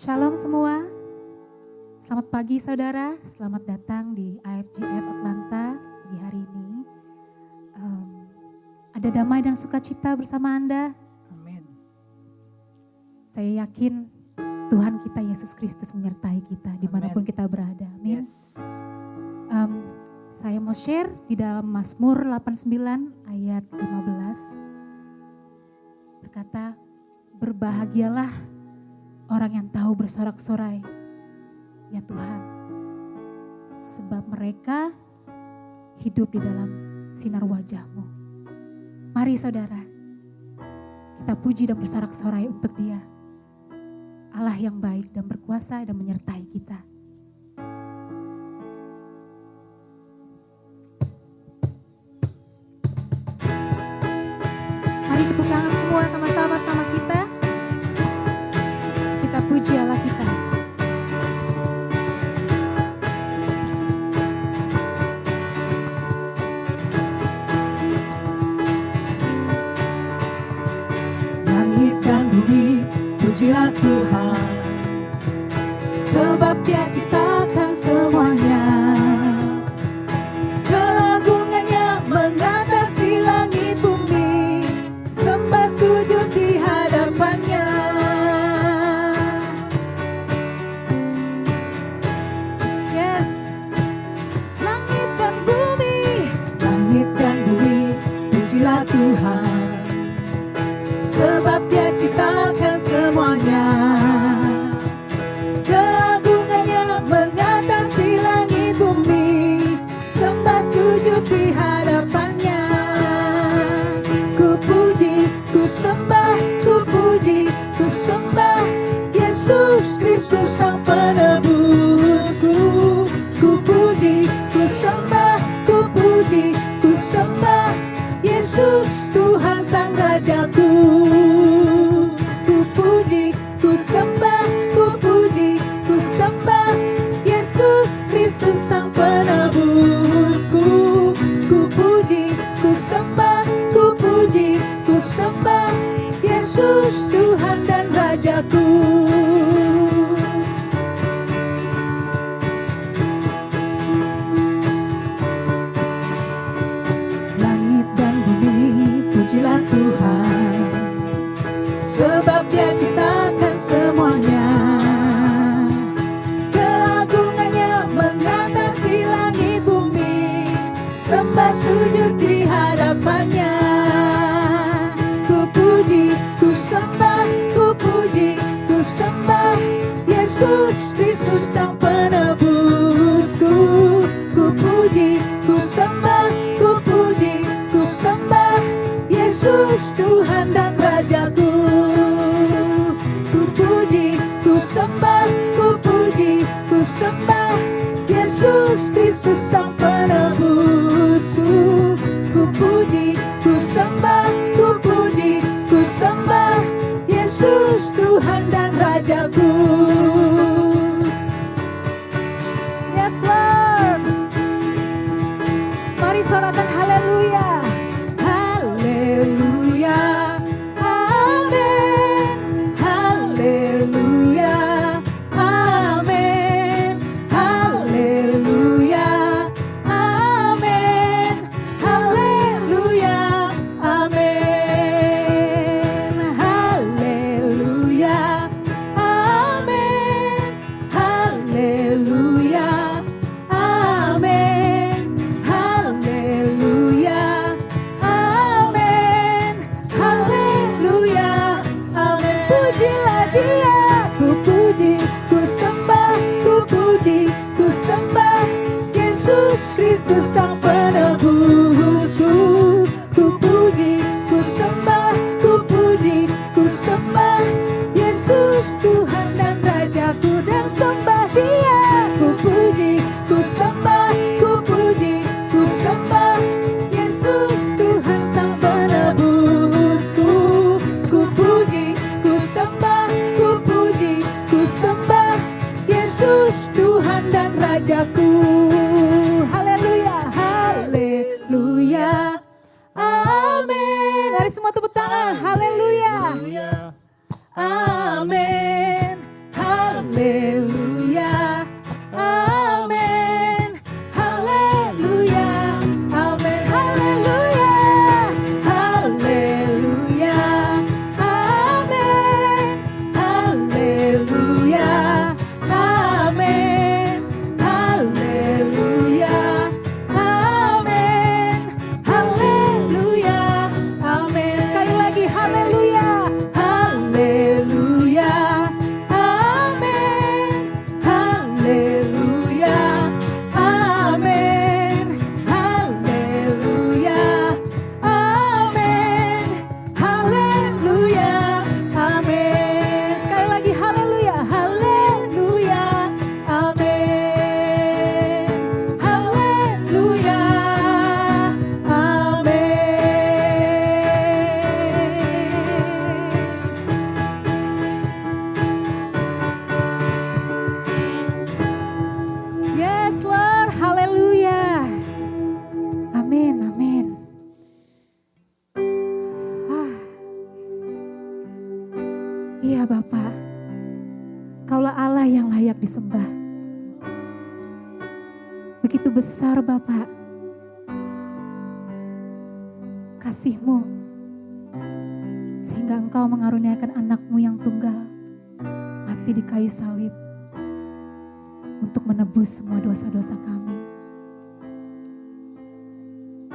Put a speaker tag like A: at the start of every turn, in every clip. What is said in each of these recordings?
A: Shalom semua, selamat pagi saudara, selamat datang di IFGF Atlanta di hari ini. Ada damai dan sukacita bersama Anda.
B: Amin.
A: Saya yakin Tuhan kita Yesus Kristus menyertai kita dimanapun kita berada. Amin.
B: Yes.
A: Saya mau share di dalam Mazmur 89 ayat 15. Berkata, berbahagialah orang yang tahu bersorak-sorai, ya Tuhan, sebab mereka hidup di dalam sinar wajah-Mu. Mari saudara, kita puji dan bersorak-sorai untuk Dia, Allah yang baik dan berkuasa dan menyertai kita. Mari tepuk tangan semua sama-sama sama kita. Kita puji Allah kita.
B: Langit dan bumi, pujilah Tuhan, sebab Dia ciptakan semuanya. Keagungannya mengatasi langit bumi, sembah sujud di hadapannya.
A: Yes. Langit dan bumi,
B: pujilah Tuhan, sebab Dia ciptakan semuanya. Keagungannya mengatasi langit bumi, sembah sujud di hadapannya. Ku puji, ku sembah, ku puji, ku sembah Yesus Kristus Sang Penebusku. Ku puji, ku sembah, ku puji, ku sembah Yesus Tuhan Sang Rajaku. Ku puji, ku sembah, ku puji, ku sembah Yesus Kristus Sang Penebusku. Ku puji, ku sembah, ku puji, ku sembah Yesus Tuhan dan Rajaku. Langit dan bumi, pujilah Tuhan, sebab Dia ciptakan semuanya. Keagungannya mengatasi langit bumi, sembah sujud di hadapannya. Ku puji, ku sembah, ku puji, ku sembah Yesus Kristus Sang Penebusku. Ku puji, ku sembah, ku puji, ku sembah Yesus Tuhan dan Rajaku. Ku puji, ku sembah, ku puji, ku sembah Yesus Kristus Sang Penebusku. Ku puji, ku sembah, ku puji, ku sembah Yesus Tuhan dan Rajaku.
A: yes Lord. Mari sorakan haleluya.
B: Haleluya, amin. Haleluya, amin. Haleluya, amin. Haleluya, amin. Haleluya, amin. Haleluya, amin. Haleluya, amin. Haleluya, amin. Pujilah Dia, ku puji, ku sembah, ku puji, ku sembah Yesus Kristus Sang Penebusku. Ku puji, ku sembah, ku puji, ku sembah Yesus Tuhan dan Rajaku, dan sembah Dia. Ku puji, ku sembah, ku puji, ku sembah Yesus Tuhan Sang Penebusku. Ku puji, ku sembah, ku puji, ku sembah Yesus Tuhan dan Rajaku. Haleluya, haleluya, amin.
A: Mari semua tepuk tangan. Haleluya.
B: Amin. Haleluya. haleluya, amin, haleluya, amin, haleluya, haleluya, amin, haleluya, amin, haleluya, amin, haleluya, amin. Sekali lagi haleluya, haleluya, amin, haleluya, amin, haleluya, amin, haleluya, amin. Sekali lagi haleluya, haleluya, amin, haleluya, amin. Yes Lord, haleluya. Amin, amin. Iya Bapak, Kaulah Allah yang layak disembah. Begitu besar Bapak kasih-Mu, sehingga Engkau mengaruniakan anak-Mu yang tunggal mati di kayu salib untuk menebus semua dosa-dosa kami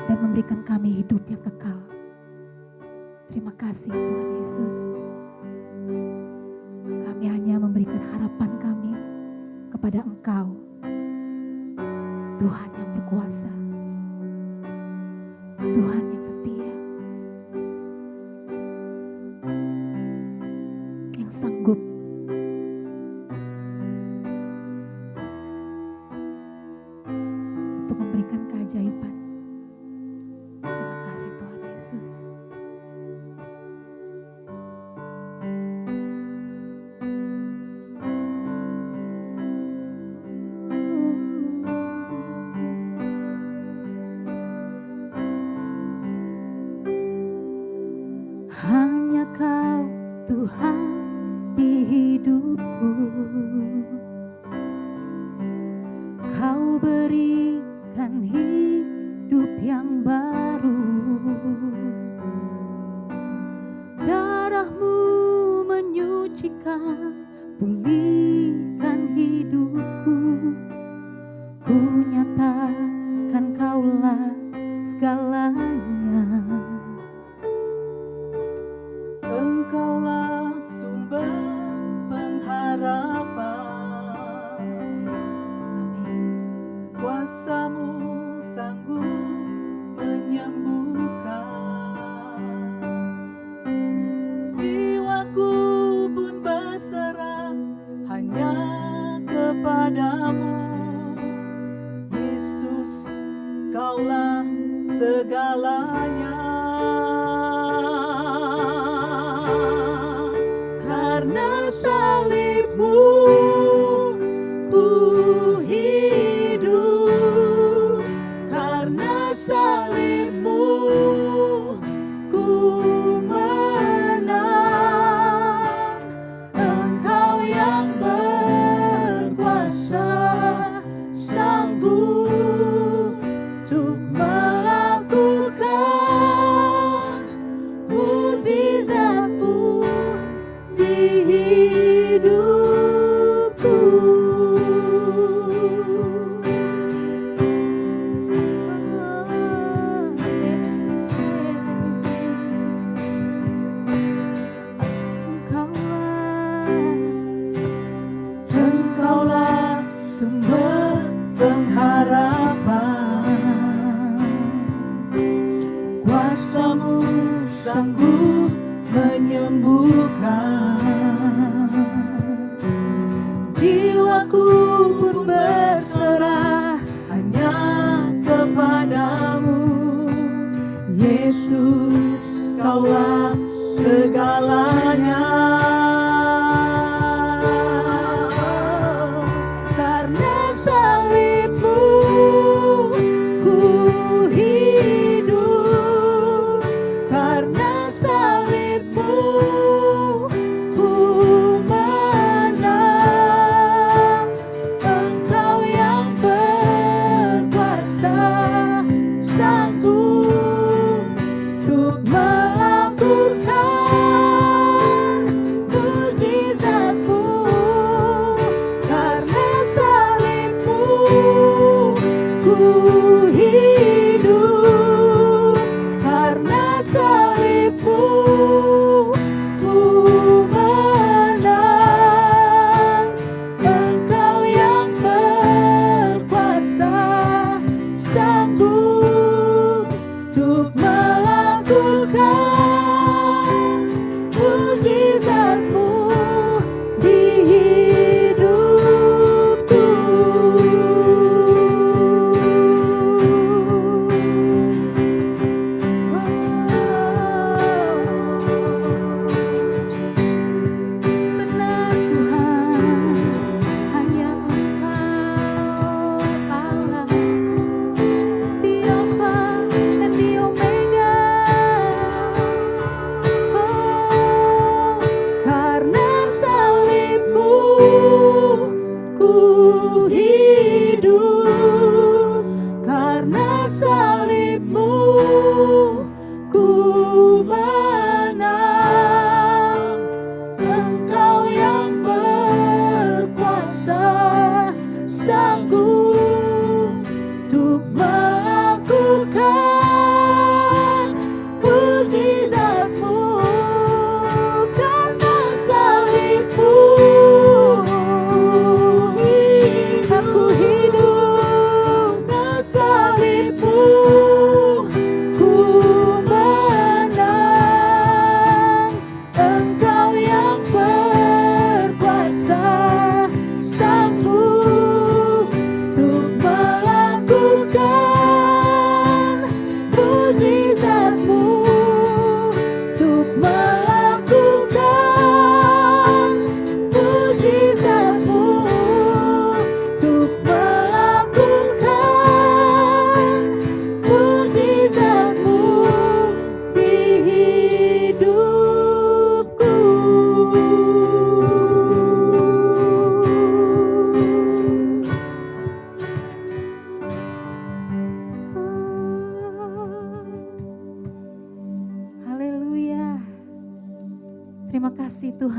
B: dan memberikan kami hidup yang kekal. Terima kasih Tuhan Yesus. Kami hanya memberikan harapan kami kepada Engkau, Tuhan yang berkuasa, Tuhan yang setia, yang sanggup untuk memberikan keajaiban. Terima kasih Tuhan Yesus. Hanya Kau Tuhan di hidupku, Kau berikan hidup yang baru. Darah-Mu menyucikan, pulihkan hidupku. Ku nyatakan Kaulah segalanya.
C: Engkaulah sumber pengharapan, kuasa-Mu sanggup menyembuhkan. Jiwaku pun berserah hanya kepadamu, Yesus, Kaulah segalanya. Karena salib-Mu ku hidup, karena salib-Mu ku menang. Engkau yang berkuasa, sanggup untuk melakukan mukjizat-Mu di hidupku. Engkaulah sumber pengharapan, kuasa-Mu sanggup menyembuhkan.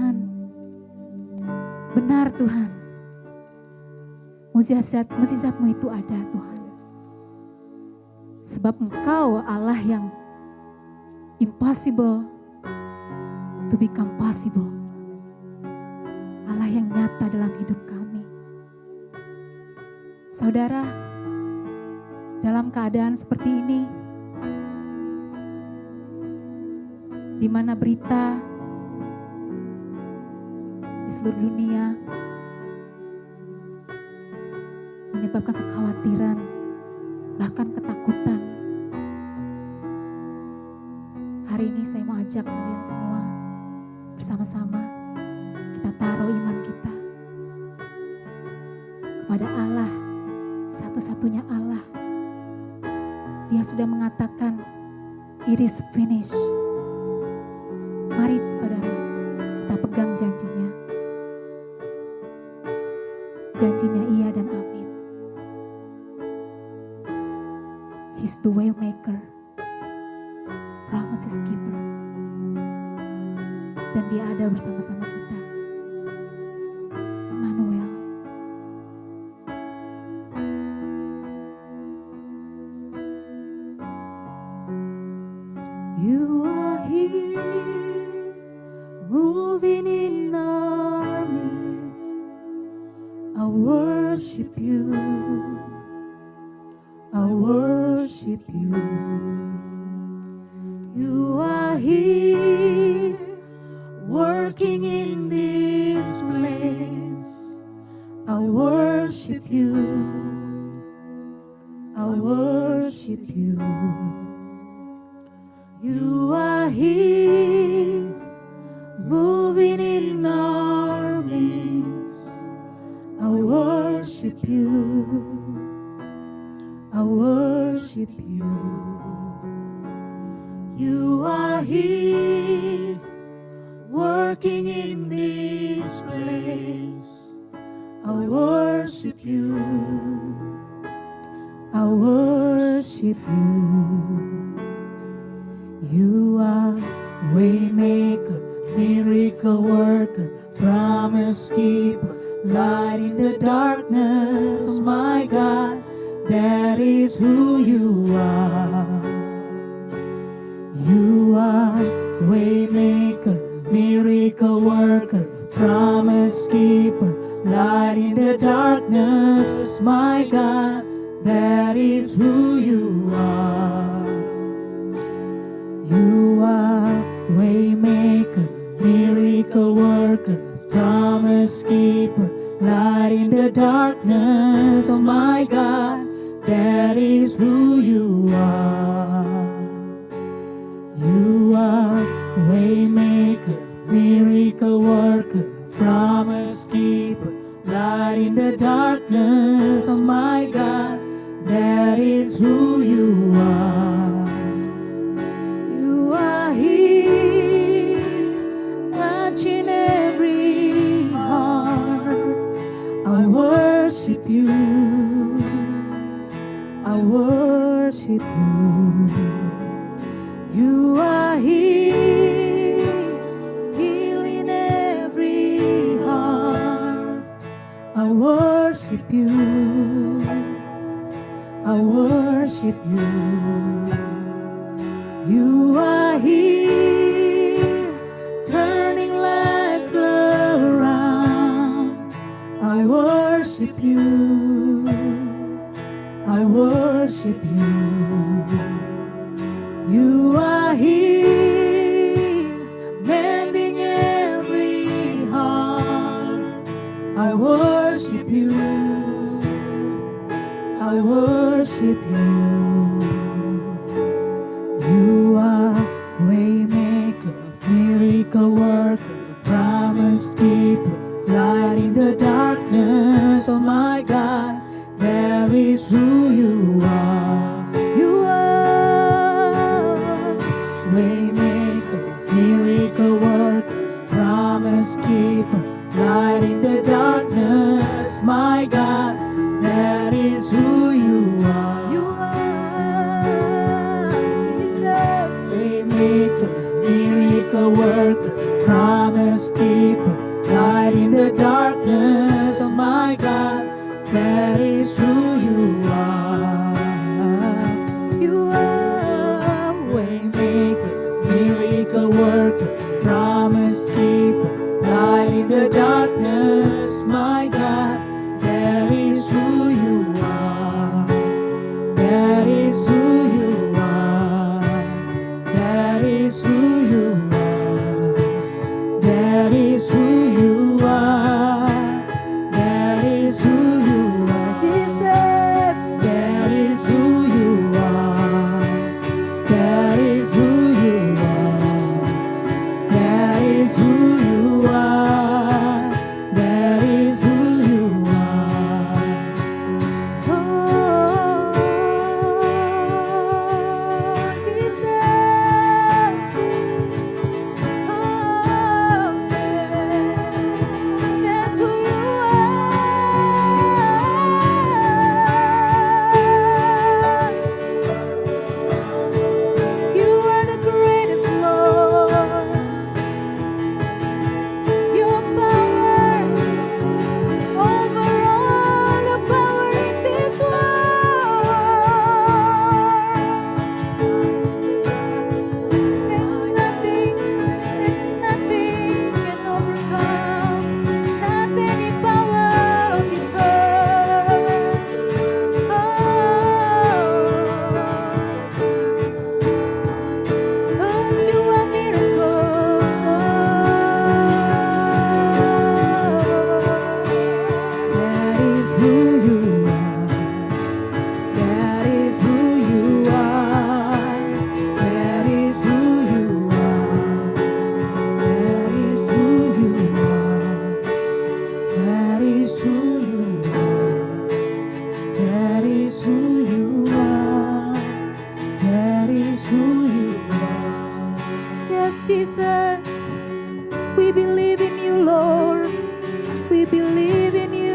B: Tuhan. Benar Tuhan. Mukjizat-mu itu ada Tuhan. Sebab Engkau Allah yang impossible to become possible. Allah yang nyata dalam hidup kami. Saudara, dalam keadaan seperti ini, di mana berita di seluruh dunia menyebabkan kekhawatiran, bahkan ketakutan. Hari ini saya mau ajak kalian semua bersama-sama kita taruh iman kita kepada Allah, satu-satunya Allah. Dia sudah mengatakan, it is finished. Mari saudara, kita pegang janjinya. Janjinya iya dan amin. He's the way maker, promises keeper. Dan dia ada bersama-sama kita. Emmanuel.
C: You are here, moving in our midst. I worship you. I worship you. You are here, working in this place. I worship you. I worship you. You are here, moving in our midst. I worship you. I worship you. You are here, working in this place. I worship you. I worship you. You are waymaker, miracle worker, promise keeper, light in the darkness. My God, that is who you are. You are waymaker, miracle worker, promise keeper, light in the darkness. My God, that is who you are. You are waymaker, miracle worker, promise keeper, light in the darkness. Oh my God, that is who you are. You are waymaker, miracle worker, promise keeper, light in the darkness. Oh my God, that is who you are. You are here, touching every heart. I worship you. I worship you. You are here, healing every heart. I worship you. I worship you. You are here, turning lives around. I worship you. I worship you. You are here, mending every heart. I worship you. I worship you. You are waymaker, miracle worker, promise keeper, light in the darkness. Oh my God, there is who you are. You are waymaker, miracle worker, promise keeper, light in the darkness. My God, that is who you are. You are Jesus, waymaker, miracle worker, promise keeper, light in the darkness. Oh my God, that is who you are. You are waymaker, miracle worker, promise keeper, light in the darkness. My God, that is who you are. That is who you are. That is who you are. That is who you are. That is who you are. Jesus, that is who you are. That is who you are. That is who you are. That is who you are. Oh, Jesus. Oh, yes. That's who you are. You are the greatest, Lord. Your power over all the power in this world. There's nothing can overcome, not any power on this earth. Oh, 'cause you are miracle. That is who you are. That is who you are. That is who you are. That is who you are. That is who you are. That is who you are. That is who you are. Yes, Jesus, we believe in you, Lord. We believe in you.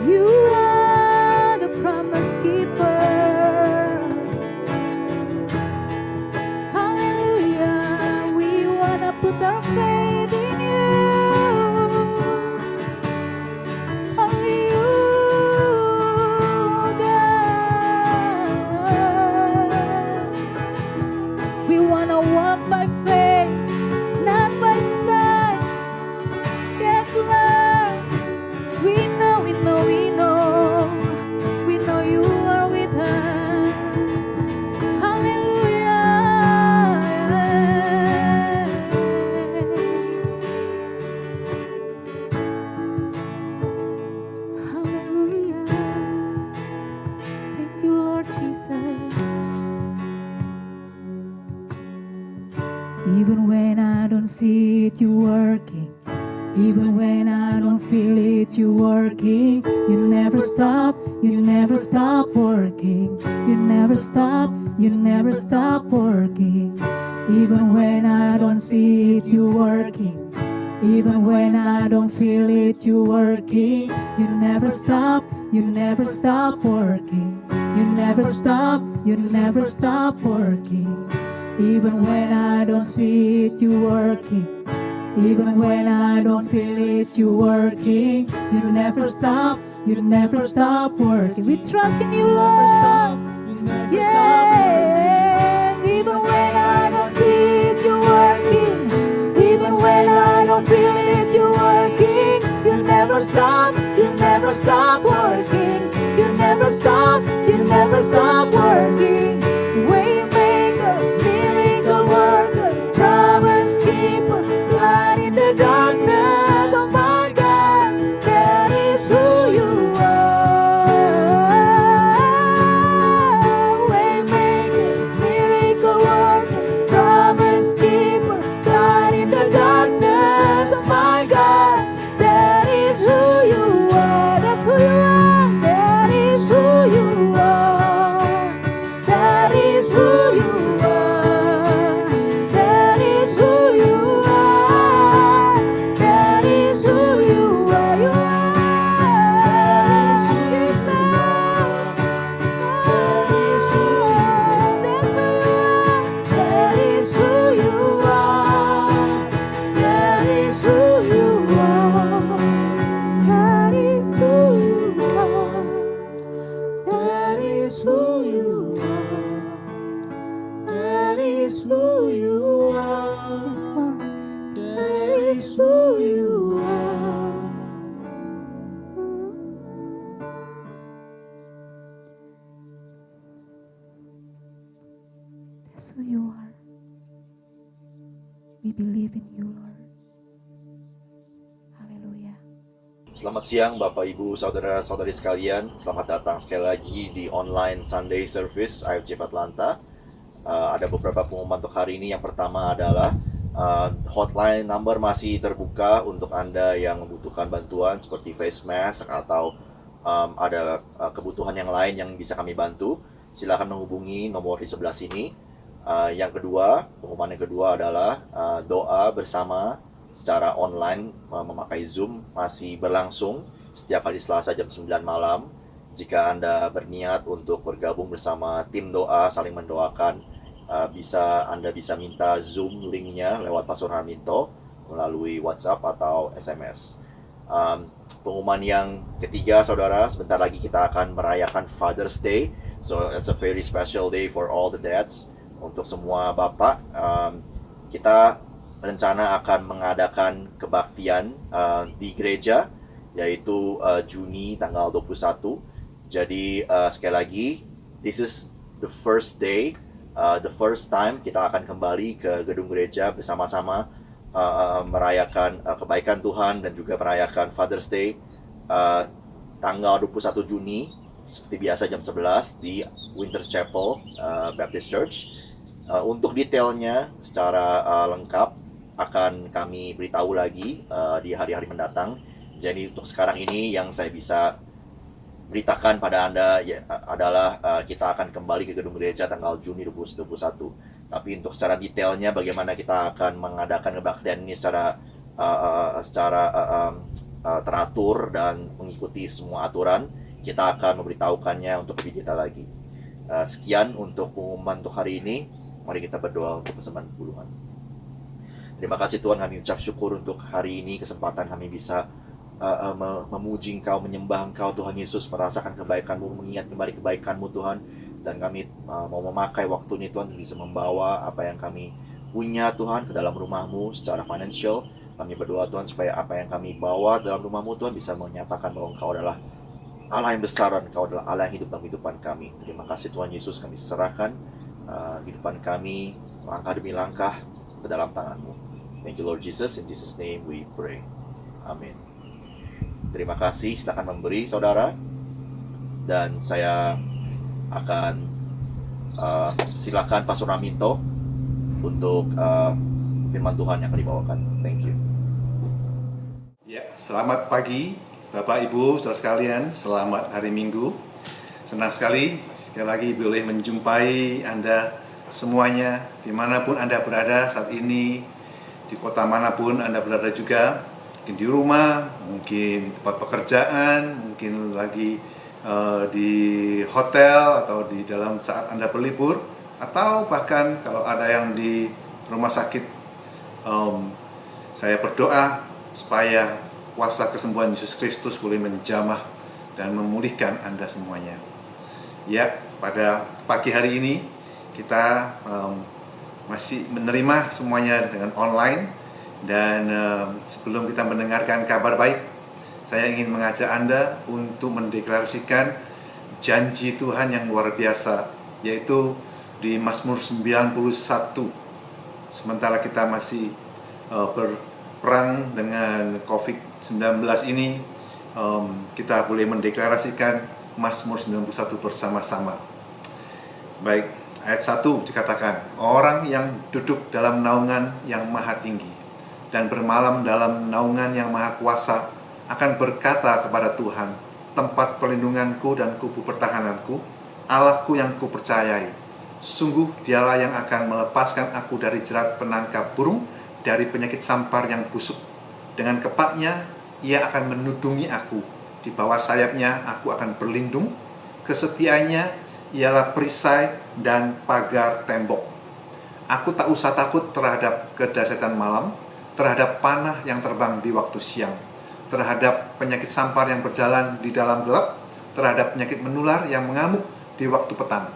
C: You are the promise keeper. Hallelujah. We wanna put our faith in you. Only you, God. We wanna walk by faith, not by sight. Yes, Lord. We know, we know, we know. We know you are with us. Hallelujah. Hallelujah. Thank you, Lord Jesus. Even when I don't see it, you working. Even when I don't feel it, you working. You never stop, you never stop working. You never stop, you never stop working. Even when I don't see it, you working. Even when I don't feel it, you working. You never stop, you never stop working. You never stop, you never stop working. Even when I don't see it, you working. Even when I don't feel it, you working. You never stop, you never stop working. We trust in you, Lord. Yeah. Even when I don't see it, you working. Even when I don't feel it, you working. You never stop, you never stop working. You never stop, you never stop working. Waymaker, miracle worker, promise keeper, light in the darkness. Oh my God, that is who you are. Waymaker, miracle worker, promise keeper, light in the darkness. Oh my God, that is who you are. That's who you are.
B: That's who you are. We believe in you, Lord. Haleluya.
D: Selamat siang Bapak Ibu Saudara-saudari sekalian. Selamat datang sekali lagi di online Sunday Service IFJF Atlanta. Ada beberapa pengumuman untuk hari ini. Yang pertama adalah hotline number masih terbuka untuk Anda yang membutuhkan bantuan seperti face mask atau ada kebutuhan yang lain yang bisa kami bantu. Silakan menghubungi nomor di sebelah sini. Yang kedua, pengumuman yang kedua adalah doa bersama secara online memakai Zoom masih berlangsung setiap hari Selasa jam 9 malam. Jika Anda berniat untuk bergabung bersama tim doa saling mendoakan, Anda bisa minta Zoom linknya lewat Pastor Harminto melalui WhatsApp atau SMS. Pengumuman yang ketiga, saudara, sebentar lagi kita akan merayakan Father's Day. So it's a very special day for all the dads. Untuk semua bapak, kita rencana akan mengadakan kebaktian di gereja, yaitu Juni tanggal 21. Jadi sekali lagi, this is the first day, the first time kita akan kembali ke gedung gereja bersama-sama merayakan kebaikan Tuhan dan juga merayakan Father's Day tanggal 21 Juni seperti biasa jam 11 di Winter Chapel Baptist Church. Untuk detailnya secara lengkap akan kami beritahu lagi di hari-hari mendatang. Jadi untuk sekarang ini yang saya bisa beritakan pada Anda adalah kita akan kembali ke gedung gereja tanggal Juni 2021. Tapi untuk secara detailnya bagaimana kita akan mengadakan kebaktian ini secara teratur dan mengikuti semua aturan, kita akan memberitahukannya untuk lebih detail lagi. Sekian untuk pengumuman untuk hari ini. Mari kita berdoa untuk persembahan puluhan. Terima kasih Tuhan, kami ucap syukur untuk hari ini, kesempatan kami bisa memuji Engkau, menyembah Engkau Tuhan Yesus, merasakan kebaikan-Mu, mengingat kembali kebaikan-Mu Tuhan. Dan kami mau memakai waktu ini Tuhan, bisa membawa apa yang kami punya Tuhan ke dalam rumah-Mu secara financial. Kami berdoa Tuhan supaya apa yang kami bawa dalam rumah-Mu Tuhan bisa menyatakan bahwa Engkau adalah Allah yang besar dan Engkau adalah Allah yang hidup dalam kehidupan kami. Terima kasih Tuhan Yesus, kami serahkan kehidupan kami langkah demi langkah ke dalam tangan-Mu. Thank you Lord Jesus, in Jesus name we pray. Amin. Terima kasih, silakan memberi saudara. Dan saya akan silakan Pastor Harminto untuk firman Tuhan yang akan dibawakan. Thank you.
E: Ya, selamat pagi Bapak Ibu, saudara sekalian. Selamat hari Minggu. Senang sekali lagi boleh menjumpai Anda semuanya dimanapun Anda berada saat ini, di kota manapun Anda berada juga, mungkin di rumah, mungkin tempat pekerjaan, mungkin lagi di hotel atau di dalam saat Anda berlibur, atau bahkan kalau ada yang di rumah sakit. Saya berdoa supaya kuasa kesembuhan Yesus Kristus boleh menjamah dan memulihkan Anda semuanya. Ya, pada pagi hari ini kita masih menerima semuanya dengan online. Dan sebelum kita mendengarkan kabar baik, saya ingin mengajak Anda untuk mendeklarasikan janji Tuhan yang luar biasa, yaitu di Mazmur 91. Sementara kita masih berperang dengan COVID-19 ini, kita boleh mendeklarasikan Mazmur 91 bersama-sama. Baik, ayat 1 dikatakan, orang yang duduk dalam naungan yang maha tinggi dan bermalam dalam naungan yang maha kuasa akan berkata kepada Tuhan, tempat perlindunganku dan kubu pertahananku, Allahku yang kupercayai. Sungguh dialah yang akan melepaskan aku dari jerat penangkap burung, dari penyakit sampar yang busuk. Dengan kepaknya ia akan menudungi aku, di bawah sayapnya aku akan berlindung. Kesetiaannya ialah perisai dan pagar tembok. Aku tak usah takut terhadap kedahsyatan malam, terhadap panah yang terbang di waktu siang, terhadap penyakit sampar yang berjalan di dalam gelap, terhadap penyakit menular yang mengamuk di waktu petang.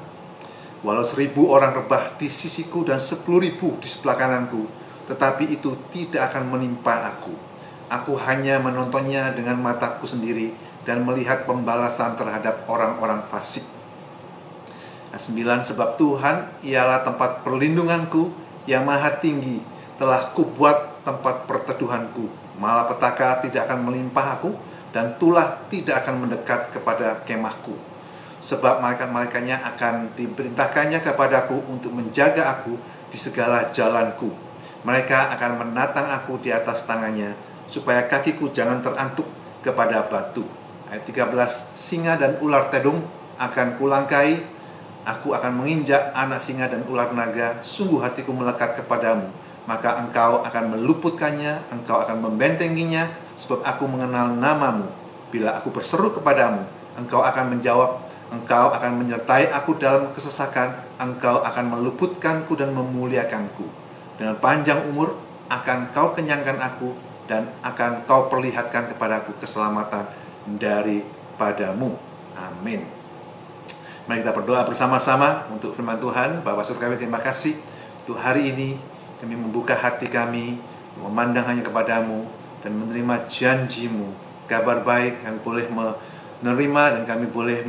E: Walau 1000 orang rebah di sisiku dan 10.000 di sebelah kananku, tetapi itu tidak akan menimpa aku. Aku hanya menontonnya dengan mataku sendiri dan melihat pembalasan terhadap orang-orang fasik. Ayat 9, sebab Tuhan ialah tempat perlindunganku yang maha tinggi, telah kubuat tempat perteduhanku. Malapetaka tidak akan melimpah aku, dan tulah tidak akan mendekat kepada kemahku. Sebab malaikat-malaikatnya akan diperintahkannya kepadaku untuk menjaga aku di segala jalanku. Mereka akan menatang aku di atas tangannya, supaya kakiku jangan terantuk kepada batu. Ayat 13, singa dan ular tedung akan kulangkai, aku akan menginjak anak singa dan ular naga, sungguh hatiku melekat kepadamu. Maka engkau akan meluputkannya, engkau akan membentenginya, sebab aku mengenal namamu. Bila aku berseru kepadamu, engkau akan menjawab, engkau akan menyertai aku dalam kesesakan, engkau akan meluputkanku dan memuliakanku. Dengan panjang umur akan kau kenyangkan aku, dan akan kau perlihatkan kepadaku keselamatan daripadamu. Amin. Mari kita berdoa bersama-sama untuk firman Tuhan. Bapa surgawi, terima kasih untuk hari ini. Kami membuka hati kami, memandang hanya kepadamu, dan menerima janjimu. Kabar baik kami boleh menerima, dan kami boleh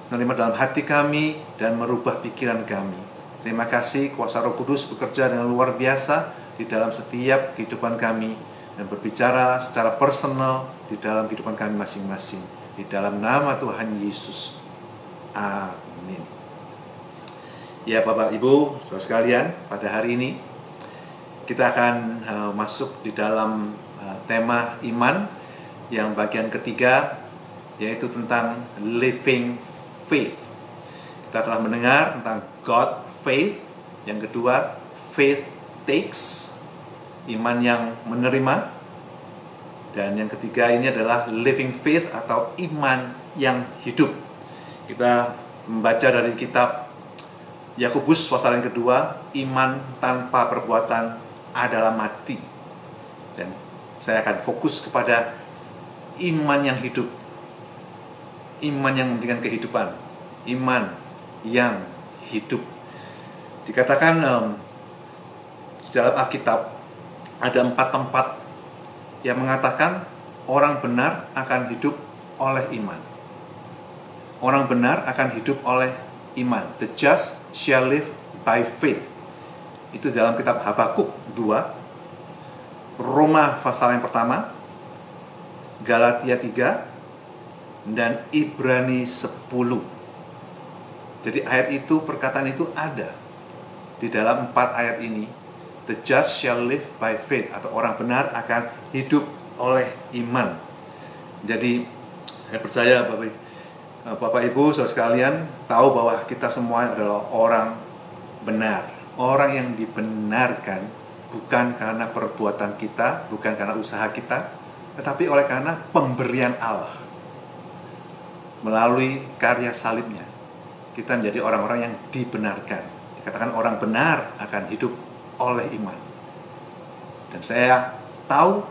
E: menerima dalam hati kami, dan merubah pikiran kami. Terima kasih kuasa Roh Kudus bekerja dengan luar biasa di dalam setiap kehidupan kami, dan berbicara secara personal di dalam kehidupan kami masing-masing. Di dalam nama Tuhan Yesus. Amin. Ya Bapak Ibu, saudara sekalian, pada hari ini kita akan masuk di dalam tema iman yang bagian ketiga, yaitu tentang living faith. Kita telah mendengar tentang God faith. Yang kedua, faith takes, iman yang menerima. Dan yang ketiga ini adalah living faith atau iman yang hidup. Kita membaca dari kitab Yakobus pasal yang kedua, iman tanpa perbuatan adalah mati. Dan saya akan fokus kepada iman yang hidup, iman yang memberikan kehidupan, iman yang hidup. Dikatakan di dalam Alkitab ada 4 tempat yang mengatakan orang benar akan hidup oleh iman. Orang benar akan hidup oleh iman. The just shall live by faith. Itu dalam kitab Habakuk 2, Roma pasal yang pertama, Galatia 3, dan Ibrani 10. Jadi ayat itu, perkataan itu ada di dalam 4 ayat ini. The just shall live by faith, atau orang benar akan hidup oleh iman. Jadi saya percaya Bapak Ibu saudara sekalian tahu bahwa kita semua adalah orang benar. Orang yang dibenarkan bukan karena perbuatan kita, bukan karena usaha kita, tetapi oleh karena pemberian Allah. Melalui karya salibnya, kita menjadi orang-orang yang dibenarkan. Dikatakan orang benar akan hidup oleh iman. Dan saya tahu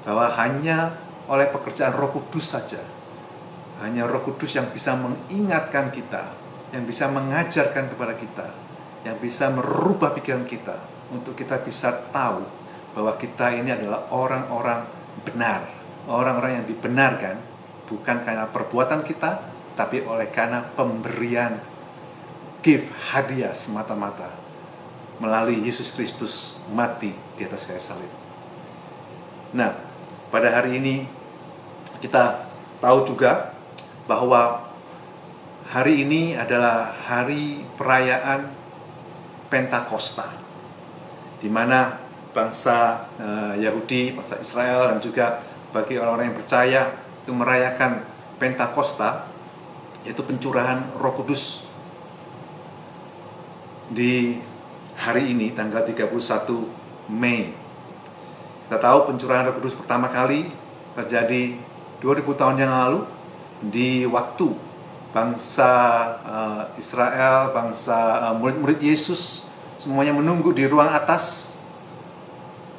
E: bahwa hanya oleh pekerjaan Roh Kudus saja, hanya Roh Kudus yang bisa mengingatkan kita, yang bisa mengajarkan kepada kita, yang bisa merubah pikiran kita, untuk kita bisa tahu bahwa kita ini adalah orang-orang benar, orang-orang yang dibenarkan bukan karena perbuatan kita, tapi oleh karena pemberian gift, hadiah semata-mata melalui Yesus Kristus mati di atas kayu salib. Nah, pada hari ini kita tahu juga bahwa hari ini adalah hari perayaan Pentakosta, di mana bangsa Yahudi, bangsa Israel, dan juga bagi orang-orang yang percaya itu merayakan Pentakosta, yaitu pencurahan Roh Kudus di hari ini, tanggal 31 Mei. Kita tahu pencurahan Roh Kudus pertama kali terjadi 2000 tahun yang lalu, di waktu bangsa Israel, bangsa murid-murid Yesus, semuanya menunggu di ruang atas,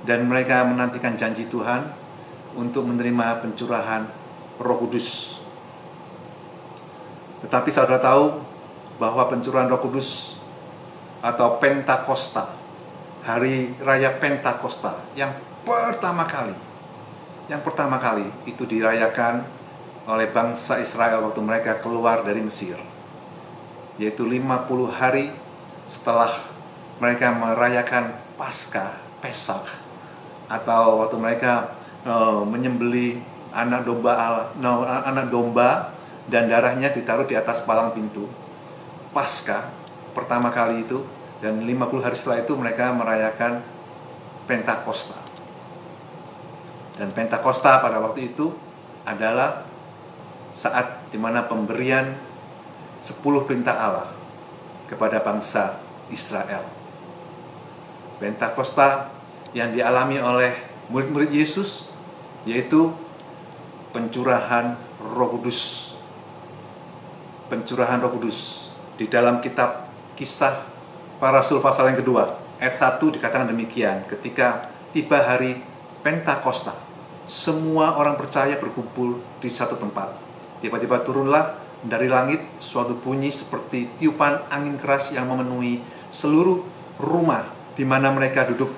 E: dan mereka menantikan janji Tuhan untuk menerima pencurahan Roh Kudus. Tetapi saudara tahu bahwa pencurahan Roh Kudus atau Pentakosta, hari raya Pentakosta yang pertama kali itu dirayakan oleh bangsa Israel waktu mereka keluar dari Mesir. yaitu 50 hari setelah mereka merayakan Paskah, Pesak, atau waktu mereka menyembelih anak domba dan darahnya ditaruh di atas palang pintu. Paskah pertama kali itu, dan 50 hari setelah itu mereka merayakan Pentakosta. Dan Pentakosta pada waktu itu adalah saat dimana pemberian 10 perintah Allah kepada bangsa Israel. Pentakosta yang dialami oleh murid-murid Yesus yaitu pencurahan Roh Kudus. Pencurahan Roh Kudus. Di dalam kitab Kisah Para Rasul pasal yang kedua, ayat 1 dikatakan demikian, ketika tiba hari Pentakosta, semua orang percaya berkumpul di satu tempat. Tiba-tiba turunlah dari langit suatu bunyi seperti tiupan angin keras yang memenuhi seluruh rumah di mana mereka duduk.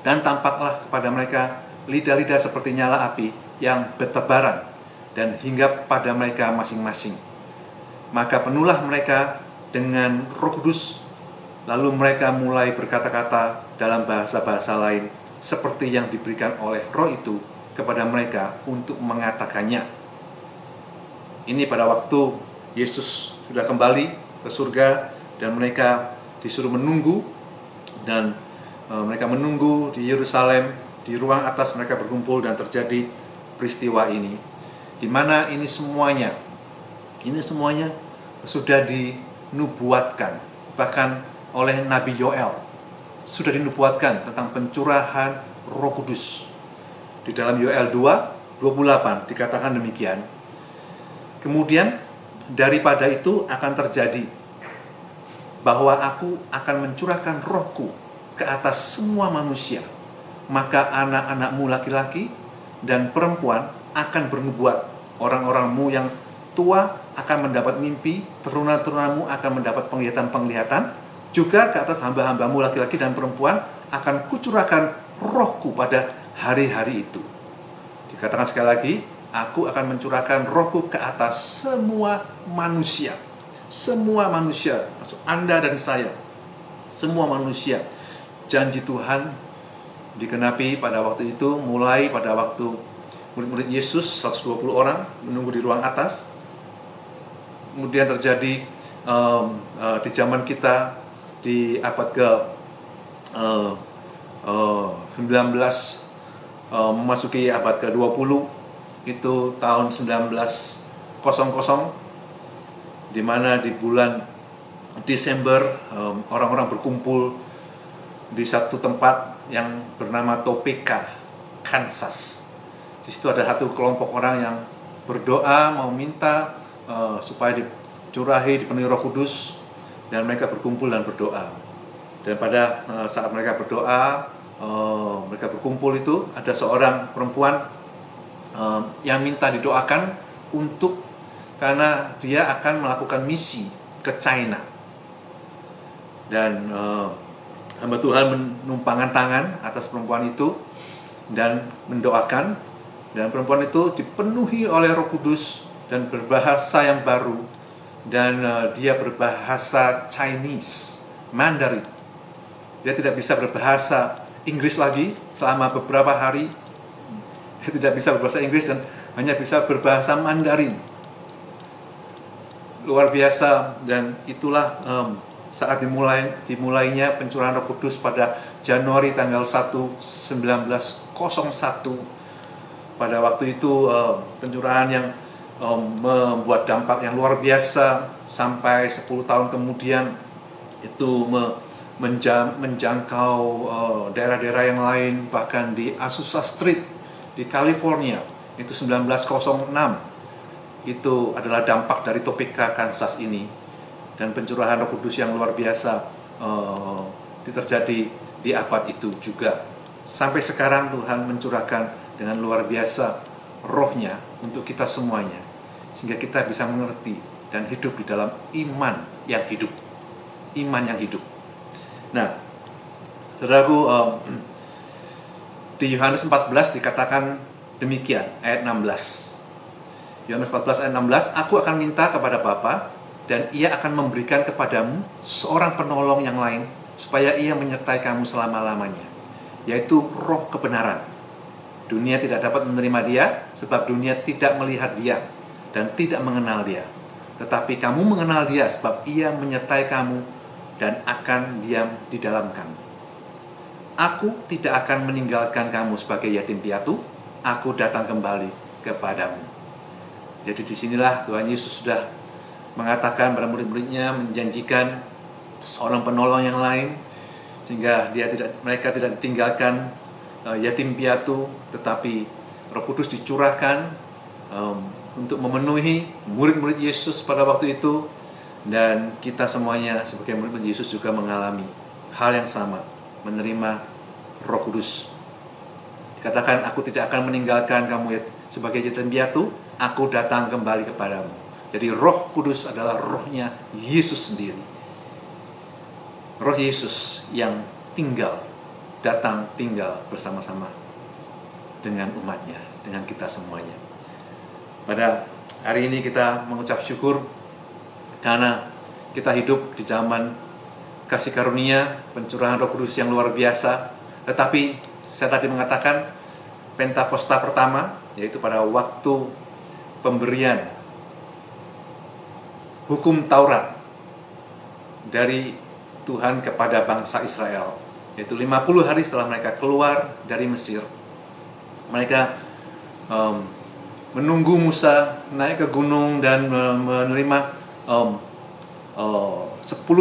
E: Dan tampaklah kepada mereka lidah-lidah seperti nyala api yang bertebaran dan hinggap pada mereka masing-masing. Maka penuhlah mereka dengan Roh Kudus, lalu mereka mulai berkata-kata dalam bahasa-bahasa lain seperti yang diberikan oleh Roh itu kepada mereka untuk mengatakannya. Ini pada waktu Yesus sudah kembali ke surga dan mereka disuruh menunggu, dan mereka menunggu di Yerusalem, di ruang atas mereka berkumpul, dan terjadi peristiwa ini, di mana ini semuanya sudah dinubuatkan, bahkan oleh Nabi Yoel sudah dinubuatkan tentang pencurahan Roh Kudus. Di dalam Yoel 2:28 dikatakan demikian. Kemudian daripada itu akan terjadi bahwa aku akan mencurahkan rohku ke atas semua manusia. Maka anak-anakmu laki-laki dan perempuan akan bernubuat. Orang-orangmu yang tua akan mendapat mimpi, teruna-terunamu akan mendapat penglihatan-penglihatan. Juga ke atas hamba-hambamu laki-laki dan perempuan akan kucurahkan rohku pada hari-hari itu. Dikatakan sekali lagi, aku akan mencurahkan rohku ke atas semua manusia. Semua manusia, maksud Anda dan saya. Semua manusia. Janji Tuhan dikenapi pada waktu itu, mulai pada waktu murid-murid Yesus 120 orang menunggu di ruang atas. Kemudian terjadi di zaman kita di abad ke 19 memasuki abad ke 20, itu tahun 1900, di mana di bulan Desember orang-orang berkumpul di satu tempat yang bernama Topeka, Kansas. Di situ ada satu kelompok orang yang berdoa mau minta supaya dipenuhi Roh Kudus, dan mereka berkumpul dan berdoa. Dan pada saat mereka berdoa, mereka berkumpul itu, ada seorang perempuan yang minta didoakan karena dia akan melakukan misi ke China. Dan hamba Tuhan menumpangkan tangan atas perempuan itu dan mendoakan, dan perempuan itu dipenuhi oleh Roh Kudus dan berbahasa yang baru, dan dia berbahasa Chinese, Mandarin. Dia tidak bisa berbahasa Inggris lagi selama beberapa hari. Dia tidak bisa berbahasa Inggris dan hanya bisa berbahasa Mandarin. Luar biasa. Dan itulah saat dimulainya pencurahan Roh Kudus pada Januari tanggal 1, 1901. Pada waktu itu pencurahan yang membuat dampak yang luar biasa, sampai 10 tahun kemudian itu menjangkau daerah-daerah yang lain, bahkan di Azusa Street di California itu 1906. Itu adalah dampak dari Topeka, Kansas ini. Dan pencurahan Roh Kudus yang luar biasa terjadi di abad itu juga. Sampai sekarang Tuhan mencurahkan dengan luar biasa rohnya untuk kita semuanya, sehingga kita bisa mengerti dan hidup di dalam iman yang hidup. Iman yang hidup. Nah, saudaraku, di Yohanes 14 dikatakan demikian, ayat 16. Yohanes 14 ayat 16, aku akan minta kepada Bapa, dan ia akan memberikan kepadamu seorang penolong yang lain, supaya ia menyertai kamu selama-lamanya, yaitu Roh kebenaran. Dunia tidak dapat menerima dia, sebab dunia tidak melihat dia dan tidak mengenal dia. Tetapi kamu mengenal dia, sebab ia menyertai kamu dan akan diam di dalam kamu. Aku tidak akan meninggalkan kamu sebagai yatim piatu, aku datang kembali kepadamu. Jadi disinilah Tuhan Yesus sudah mengatakan pada murid-muridnya, menjanjikan seorang penolong yang lain, sehingga mereka tidak ditinggalkan yatim piatu, tetapi Roh Kudus dicurahkan untuk memenuhi murid-murid Yesus pada waktu itu. Dan kita semuanya sebagai murid Yesus juga mengalami hal yang sama, menerima Roh Kudus. Dikatakan, aku tidak akan meninggalkan kamu sebagai yatim piatu, aku datang kembali kepadamu. Jadi Roh Kudus adalah rohnya Yesus sendiri. Roh Yesus yang datang tinggal bersama-sama dengan umatnya, dengan kita semuanya. Pada hari ini kita mengucap syukur karena kita hidup di zaman kasih karunia, pencurahan Roh Kudus yang luar biasa. Tetapi saya tadi mengatakan Pentakosta pertama, yaitu pada waktu pemberian hukum Taurat dari Tuhan kepada bangsa Israel, yaitu 50 hari setelah mereka keluar dari Mesir. Mereka menunggu Musa naik ke gunung dan menerima 10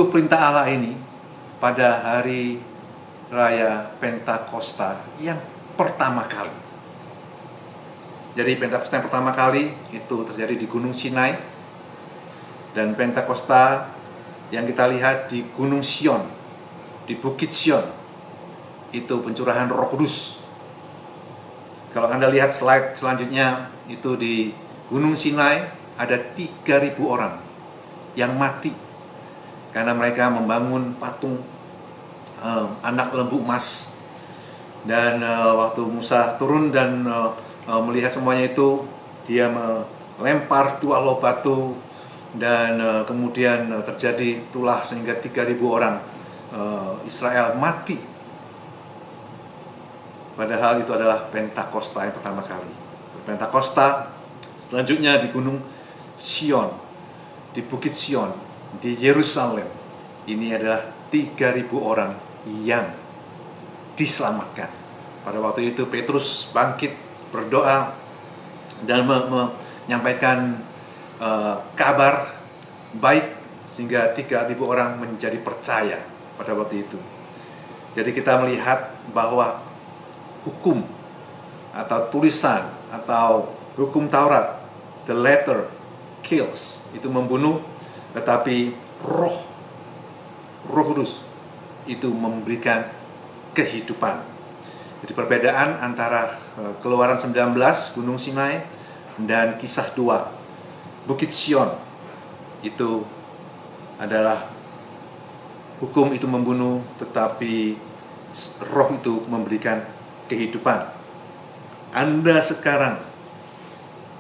E: perintah Allah ini pada hari raya Pentakosta yang pertama kali. Jadi Pentakosta yang pertama kali itu terjadi di Gunung Sinai, dan Pentakosta yang kita lihat di Gunung Sion, di Bukit Sion, itu pencurahan Roh Kudus. Kalau Anda lihat slide selanjutnya, itu di Gunung Sinai ada 3.000 orang yang mati karena mereka membangun patung anak lembu emas. Dan waktu Musa turun dan melihat semuanya itu, dia melempar 2 loh batu, dan kemudian terjadi tulah sehingga 3.000 orang Israel mati. Padahal itu adalah Pentakosta yang pertama kali. Pentakosta selanjutnya di Gunung Sion, di Bukit Sion, di Yerusalem. Ini adalah 3.000 orang yang diselamatkan. Pada waktu itu Petrus bangkit, berdoa, dan menyampaikan kabar baik, sehingga 3.000 orang menjadi percaya pada waktu itu. Jadi kita melihat bahwa hukum atau tulisan atau hukum Taurat, the letter kills, itu membunuh, tetapi Roh Kudus itu memberikan kehidupan. Jadi perbedaan antara Keluaran 19 Gunung Sinai dan Kisah 2 Bukit Sion, itu adalah hukum itu membunuh, tetapi Roh itu memberikan kehidupan. Anda sekarang,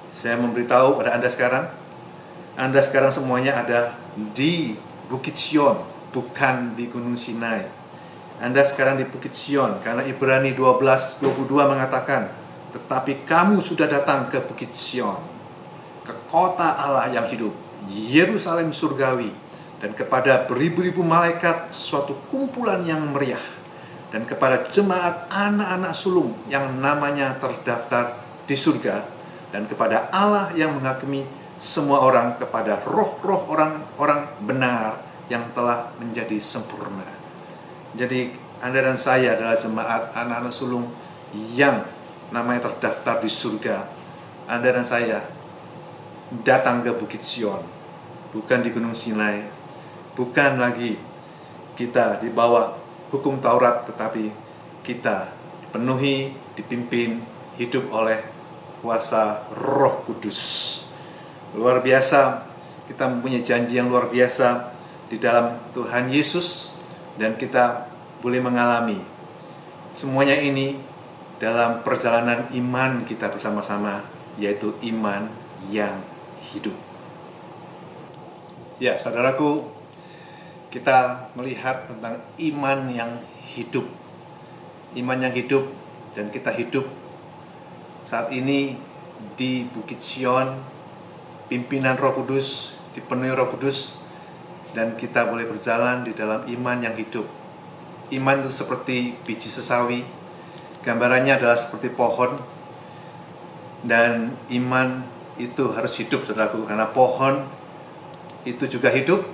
E: saya memberitahu pada Anda sekarang semuanya ada di Bukit Sion, bukan di Gunung Sinai. Anda sekarang di Bukit Sion, karena Ibrani 12:22 mengatakan, tetapi kamu sudah datang ke Bukit Sion, ke kota Allah yang hidup, Yerusalem surgawi, dan kepada beribu-ribu malaikat, suatu kumpulan yang meriah, dan kepada jemaat anak-anak sulung yang namanya terdaftar di surga, dan kepada Allah yang menghakimi semua orang, kepada roh-roh orang-orang benar yang telah menjadi sempurna. Jadi Anda dan saya adalah jemaat anak-anak sulung yang namanya terdaftar di surga. Anda dan saya datang ke Bukit Sion, bukan di Gunung Sinai, bukan lagi kita di bawah hukum Taurat, tetapi kita dipenuhi, dipimpin, hidup oleh kuasa Roh Kudus. Luar biasa, kita mempunyai janji yang luar biasa di dalam Tuhan Yesus, dan kita boleh mengalami semuanya ini dalam perjalanan iman kita bersama-sama, yaitu iman yang hidup. Ya, saudaraku, kita melihat tentang iman yang hidup. Iman yang hidup, dan kita hidup saat ini di Bukit Sion, pimpinan Roh Kudus, dipenuhi Roh Kudus, dan kita boleh berjalan di dalam iman yang hidup. Iman itu seperti biji sesawi, gambarannya adalah seperti pohon, dan iman itu harus hidup, saudaraku, karena pohon itu juga hidup,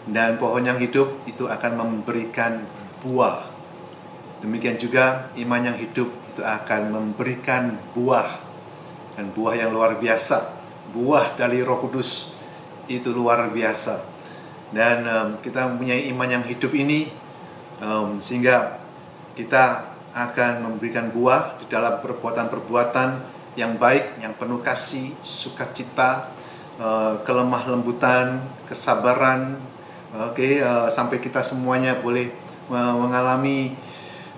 E: dan pohon yang hidup itu akan memberikan buah. Demikian juga iman yang hidup itu akan memberikan buah, dan buah yang luar biasa. Buah dari Roh Kudus itu luar biasa. Dan kita mempunyai iman yang hidup ini, sehingga kita akan memberikan buah di dalam perbuatan-perbuatan yang baik, yang penuh kasih, sukacita, kelemah lembutan, kesabaran, sampai kita semuanya boleh mengalami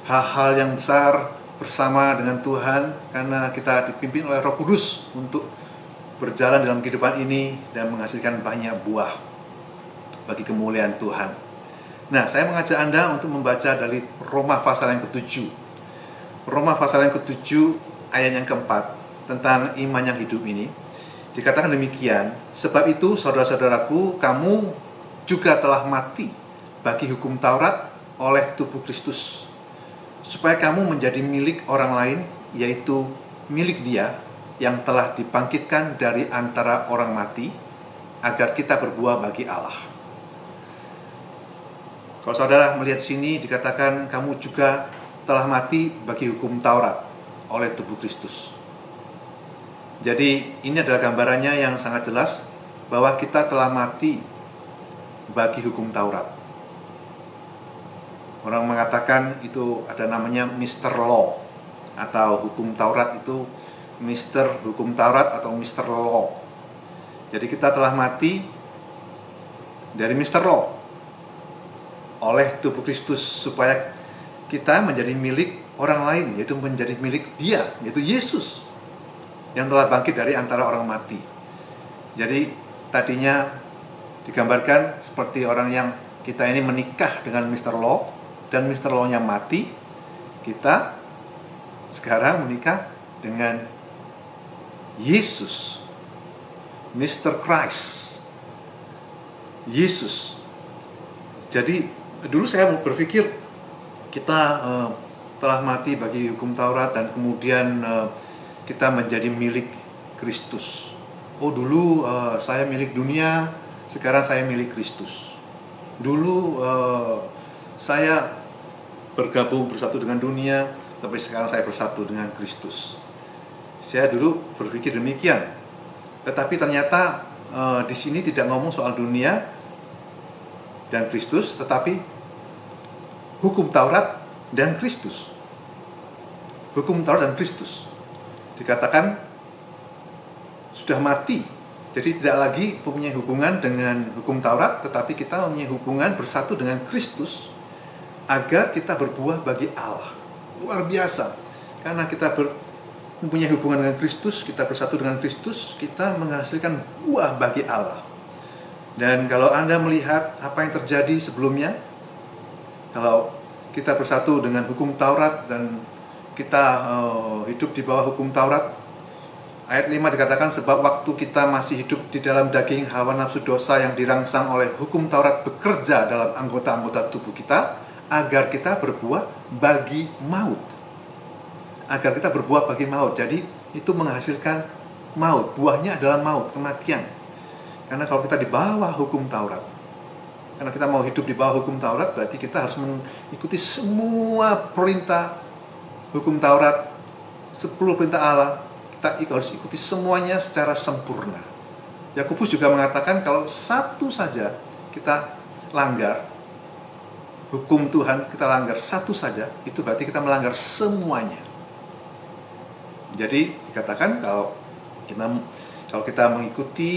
E: hal-hal yang besar bersama dengan Tuhan, karena kita dipimpin oleh Roh Kudus untuk berjalan dalam kehidupan ini dan menghasilkan banyak buah bagi kemuliaan Tuhan. Nah, saya mengajak Anda untuk membaca dari Roma pasal yang ke-7. Roma pasal yang ke-7 ayat yang keempat tentang iman yang hidup ini. Dikatakan demikian, sebab itu saudara-saudaraku, kamu juga telah mati bagi hukum Taurat oleh tubuh Kristus, supaya kamu menjadi milik orang lain, yaitu milik Dia yang telah dibangkitkan dari antara orang mati, agar kita berbuah bagi Allah. Kalau saudara melihat sini, dikatakan kamu juga telah mati bagi hukum Taurat oleh tubuh Kristus. Jadi ini adalah gambarannya yang sangat jelas bahwa kita telah mati bagi hukum Taurat. Orang mengatakan itu ada namanya Mr. Law, atau hukum Taurat itu Mr. Hukum Taurat atau Mr. Law. Jadi kita telah mati dari Mr. Law oleh tubuh Kristus, supaya kita menjadi milik orang lain, yaitu menjadi milik Dia, yaitu Yesus yang telah bangkit dari antara orang mati. Jadi tadinya digambarkan seperti orang yang kita ini menikah dengan Mr. Law, dan Mr. Law-nya mati. Kita sekarang menikah dengan Yesus, Mr. Christ, Yesus. Jadi dulu saya berpikir kita telah mati bagi hukum Taurat, dan kemudian kita menjadi milik Kristus. Oh, dulu saya milik dunia, sekarang saya milik Kristus. Dulu saya bergabung bersatu dengan dunia, tapi sekarang saya bersatu dengan Kristus. Saya dulu berpikir demikian. Tetapi ternyata di sini tidak ngomong soal dunia dan Kristus, tetapi hukum Taurat dan Kristus. Hukum Taurat dan Kristus. Dikatakan sudah mati. Jadi tidak lagi mempunyai hubungan dengan hukum Taurat, tetapi kita mempunyai hubungan bersatu dengan Kristus agar kita berbuah bagi Allah. Luar biasa. Karena kita mempunyai hubungan dengan Kristus, kita bersatu dengan Kristus, kita menghasilkan buah bagi Allah. Dan kalau Anda melihat apa yang terjadi sebelumnya, kalau kita bersatu dengan hukum Taurat dan kita hidup di bawah hukum Taurat, ayat 5 dikatakan, sebab waktu kita masih hidup di dalam daging, hawa nafsu dosa yang dirangsang oleh hukum Taurat bekerja dalam anggota-anggota tubuh kita, agar kita berbuah bagi maut. Agar kita berbuah bagi maut. Jadi itu menghasilkan maut. Buahnya adalah maut, kematian. Karena kalau kita di bawah hukum Taurat, karena kita mau hidup di bawah hukum Taurat, berarti kita harus mengikuti semua perintah hukum Taurat, 10 perintah Allah. Kita harus ikuti semuanya secara sempurna. Yakobus juga mengatakan kalau satu saja kita langgar, hukum Tuhan kita langgar satu saja, itu berarti kita melanggar semuanya. Jadi dikatakan kalau kita mengikuti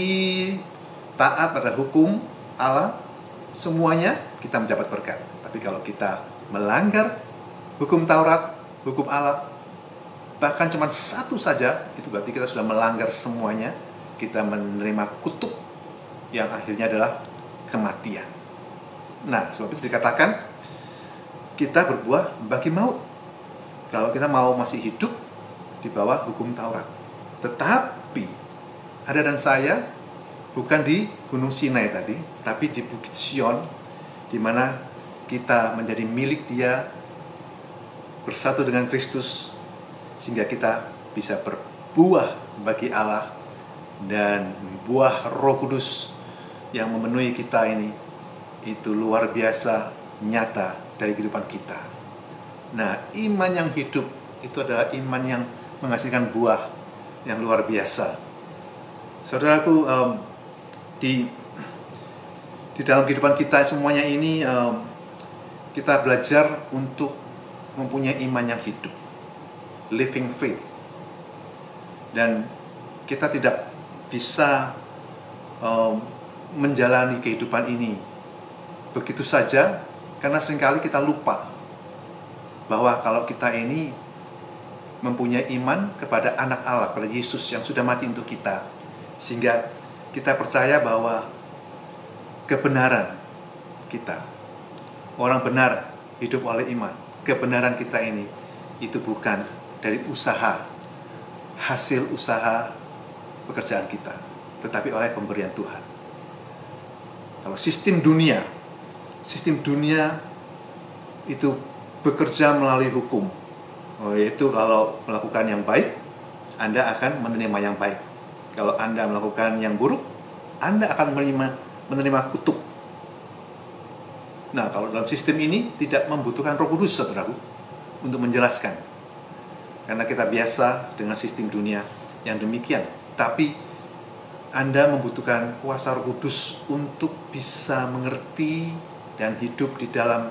E: taat pada hukum Allah, semuanya kita mendapat berkat. Tapi kalau kita melanggar hukum Taurat, hukum Allah, bahkan cuma satu saja, itu berarti kita sudah melanggar semuanya. Kita menerima kutuk yang akhirnya adalah kematian. Nah, sebab itu dikatakan kita berbuah bagi maut. Kalau kita mau masih hidup di bawah hukum Taurat. Tetapi Anda dan saya bukan di Gunung Sinai tadi, tapi di Bukit Sion, di mana kita menjadi milik Dia, bersatu dengan Kristus, sehingga kita bisa berbuah bagi Allah, dan buah Roh Kudus yang memenuhi kita ini itu luar biasa nyata dari kehidupan kita. Nah, iman yang hidup itu adalah iman yang menghasilkan buah yang luar biasa. Saudaraku, di dalam kehidupan kita semuanya ini, kita belajar untuk mempunyai iman yang hidup, living faith. Dan kita tidak bisa menjalani kehidupan ini begitu saja, karena seringkali kita lupa bahwa kalau kita ini mempunyai iman kepada anak Allah, kepada Yesus yang sudah mati untuk kita, sehingga kita percaya bahwa kebenaran kita, orang benar hidup oleh iman, kebenaran kita ini itu bukan dari usaha, hasil usaha pekerjaan kita, tetapi oleh pemberian Tuhan. Kalau sistem dunia itu bekerja melalui hukum, yaitu kalau melakukan yang baik, Anda akan menerima yang baik. Kalau Anda melakukan yang buruk, Anda akan menerima kutuk. Nah, kalau dalam sistem ini tidak membutuhkan Roh Kudus, saudaraku, untuk menjelaskan, karena kita biasa dengan sistem dunia yang demikian. Tapi Anda membutuhkan kuasa Roh Kudus untuk bisa mengerti dan hidup di dalam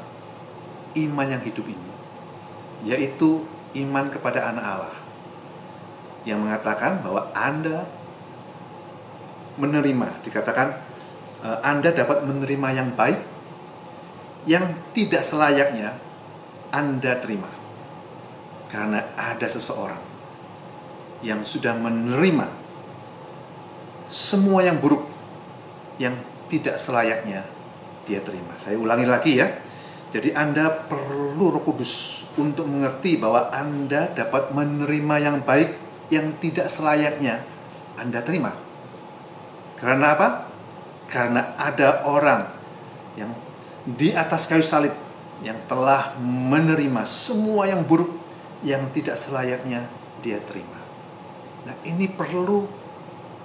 E: iman yang hidup ini, yaitu iman kepada anak Allah, yang mengatakan bahwa Anda menerima, dikatakan Anda dapat menerima yang baik yang tidak selayaknya Anda terima, karena ada seseorang yang sudah menerima semua yang buruk yang tidak selayaknya dia terima. Saya ulangi lagi ya. Jadi Anda perlu Roh Kudus untuk mengerti bahwa Anda dapat menerima yang baik yang tidak selayaknya Anda terima. Karena apa? Karena ada orang yang di atas kayu salib yang telah menerima semua yang buruk yang tidak selayaknya dia terima. Nah, ini perlu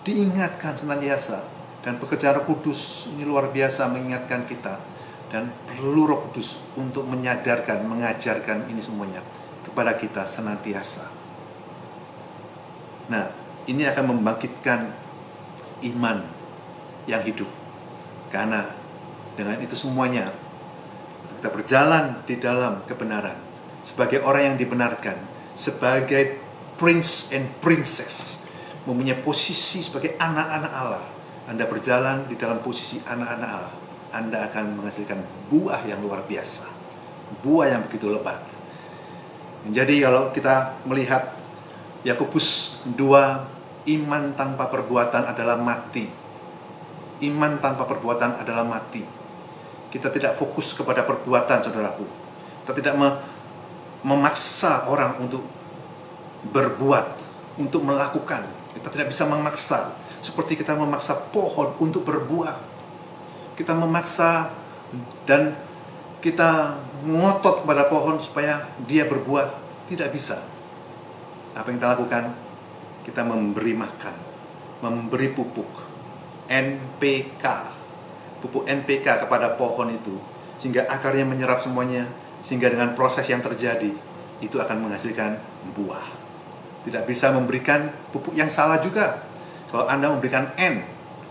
E: diingatkan senantiasa, dan pekerjaan Roh Kudus ini luar biasa mengingatkan kita, dan perlu Roh Kudus untuk menyadarkan, mengajarkan ini semuanya kepada kita senantiasa. Nah, ini akan membangkitkan iman yang hidup, karena dengan itu semuanya kita berjalan di dalam kebenaran sebagai orang yang dibenarkan, sebagai prince and princess, mempunyai posisi sebagai anak-anak Allah. Anda berjalan di dalam posisi anak-anak Allah, Anda akan menghasilkan buah yang luar biasa, buah yang begitu lebat. Jadi kalau kita melihat Yakobus 2, iman tanpa perbuatan adalah mati. Iman tanpa perbuatan adalah mati. Kita tidak fokus kepada perbuatan, saudaraku. Kita tidak memaksa orang untuk berbuat, untuk melakukan. Kita tidak bisa memaksa, seperti kita memaksa pohon untuk berbuah. Kita memaksa dan kita ngotot kepada pohon supaya dia berbuah. Tidak bisa. Apa yang kita lakukan? Kita memberi makan, memberi pupuk NPK, pupuk NPK kepada pohon itu, sehingga akarnya menyerap semuanya, sehingga dengan proses yang terjadi itu akan menghasilkan buah. Tidak bisa memberikan pupuk yang salah juga. Kalau Anda memberikan